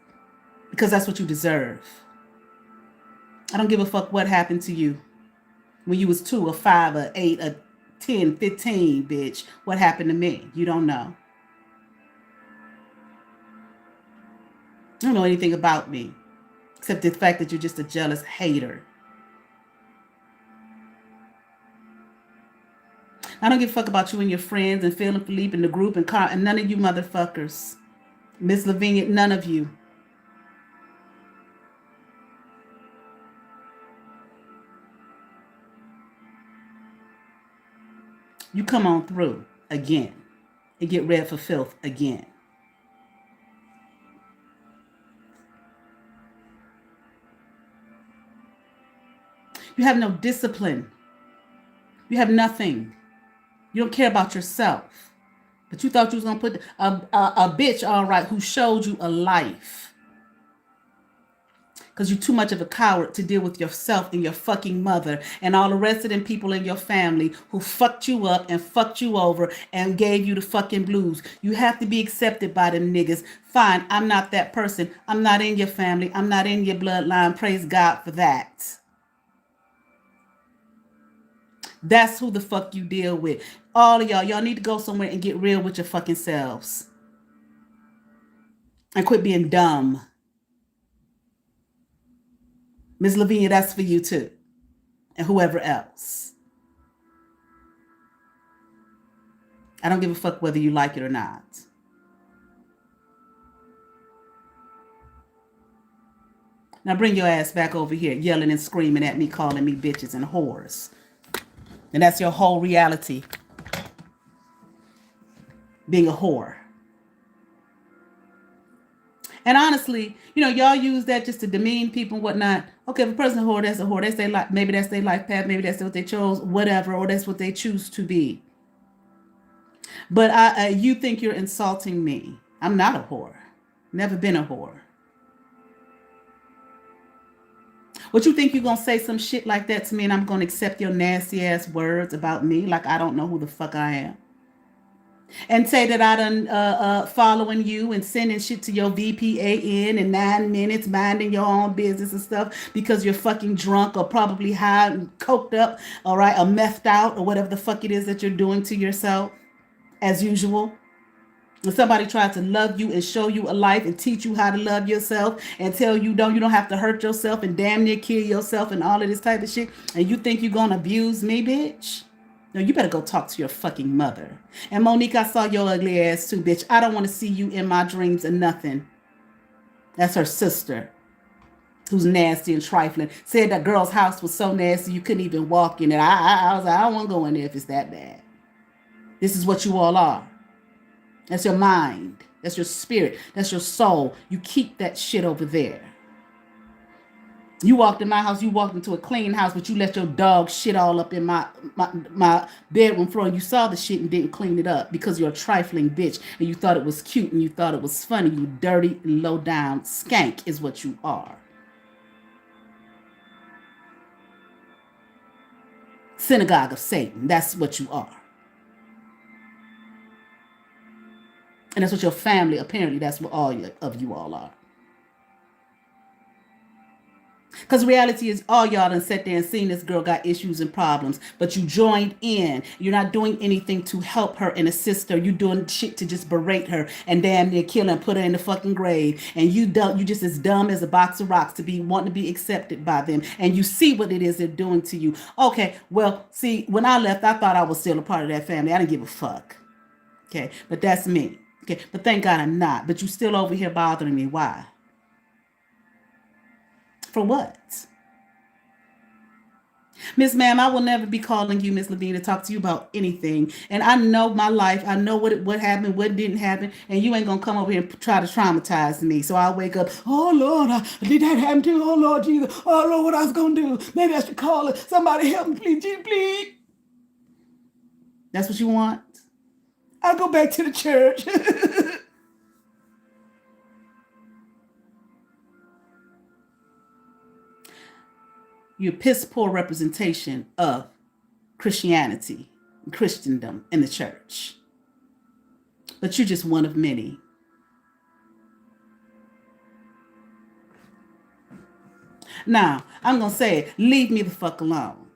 Because that's what you deserve. I don't give a fuck what happened to you when you was 2 or 5 or 8 or 10, 15, bitch. What happened to me? You don't know. You don't know anything about me. Except the fact that you're just a jealous hater. I don't give a fuck about you and your friends and Phil and Philippe and the group and Carl and none of you motherfuckers. Miss Lavinia, none of you. you come on through again and get read for filth again. You have no discipline. You have nothing. You don't care about yourself. But you thought you was going to put a bitch, all right, who showed you a life. Because you're too much of a coward to deal with yourself and your fucking mother and all the rest of them people in your family who fucked you up and fucked you over and gave you the fucking blues. You have to be accepted by them niggas. Fine, I'm not that person. I'm not in your family. I'm not in your bloodline. Praise God for that. That's who the fuck you deal with. All of y'all need to go somewhere and get real with your fucking selves. And quit being dumb. Ms. Lavinia, that's for you too. And whoever else. I don't give a fuck whether you like it or not. Now bring your ass back over here, yelling and screaming at me, calling me bitches and whores. And that's your whole reality. Being a whore. And honestly, y'all use that just to demean people and whatnot. Okay, if a person is a whore, that's a whore. That's their life. Maybe that's their life path. Maybe that's what they chose, whatever, or that's what they choose to be. But you think you're insulting me. I'm not a whore. Never been a whore. What you think you're going to say some shit like that to me and I'm going to accept your nasty ass words about me like I don't know who the fuck I am? And say that I done following you and sending shit to your VPAN in 9 minutes, minding your own business and stuff because you're fucking drunk or probably high and coked up, all right, or methed out or whatever the fuck it is that you're doing to yourself as usual. When somebody tries to love you and show you a life and teach you how to love yourself and tell you don't have to hurt yourself and damn near kill yourself and all of this type of shit, and you think you're gonna abuse me, bitch? No, you better go talk to your fucking mother. And Monique, I saw your ugly ass too, bitch. I don't want to see you in my dreams or nothing. That's her sister, who's nasty and trifling. Said that girl's house was so nasty you couldn't even walk in it. I was like, I don't want to go in there if it's that bad. This is what you all are. That's your mind. That's your spirit. That's your soul. You keep that shit over there. You walked in my house, you walked into a clean house, but you let your dog shit all up in my bedroom floor and you saw the shit and didn't clean it up because you're a trifling bitch and you thought it was cute and you thought it was funny. You dirty, low down skank is what you are. Synagogue of Satan, that's what you are. And that's what your family, apparently that's what all of you all are. Because reality is all y'all done sat there and seen this girl got issues and problems, but you joined in. You're not doing anything to help her and assist her. You're doing shit to just berate her and damn near kill her and put her in the fucking grave. And you just as dumb as a box of rocks to be wanting to be accepted by them. And you see what it is they're doing to you. Okay, well, see, when I left, I thought I was still a part of that family. I didn't give a fuck. Okay, but that's me. Okay, but thank God I'm not. But you still over here bothering me. Why? For what? Miss Ma'am, I will never be calling you, Miss Levine, to talk to you about anything. And I know my life. I know what happened, what didn't happen. And you ain't going to come over here and try to traumatize me. So I'll wake up, oh, Lord, did that happen to you? Oh, Lord Jesus. Oh, Lord, what I was going to do? Maybe I should call it. Somebody help me, please, Jesus, please. That's what you want? I'll go back to the church. You're piss poor representation of Christianity, Christendom, and the church. But you're just one of many. Now, I'm going to say it. Leave me the fuck alone.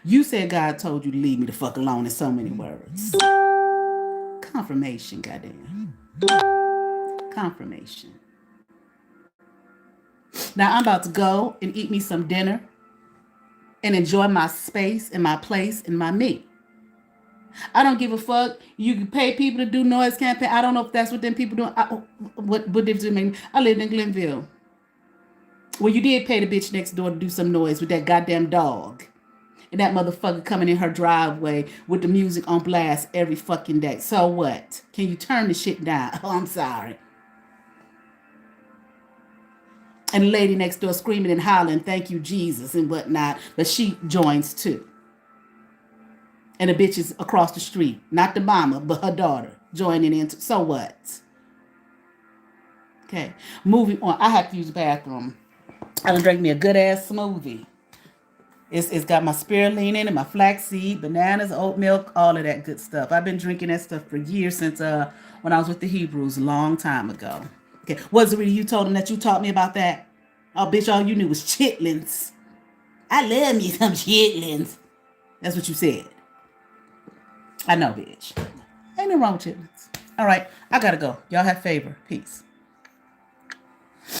You said God told you to leave me the fuck alone in so many words. Confirmation, goddamn. Confirmation. Now I'm about to go and eat me some dinner and enjoy my space and my place and my me. I don't give a fuck. You can pay people to do noise campaign. I don't know if that's what them people doing. What difference it make? I lived in Glenville. Well, you did pay the bitch next door to do some noise with that goddamn dog. And that motherfucker coming in her driveway with the music on blast every fucking day. So what? Can you turn the shit down? Oh, I'm sorry. And the lady next door screaming and hollering, thank you, Jesus, and whatnot. But she joins too. And the bitch is across the street. Not the mama, but her daughter joining in. So what? Okay. Moving on. I have to use the bathroom. I done drank me a good ass smoothie. It's got my spirulina in it, my flaxseed, bananas, oat milk, all of that good stuff. I've been drinking that stuff for years since when I was with the Hebrews a long time ago. Okay, was it really you told them that you taught me about that? Oh, bitch, all you knew was chitlins. I love me some chitlins. That's what you said. I know, bitch. Ain't nothing wrong with chitlins. All right, I gotta go. Y'all have favor. Peace.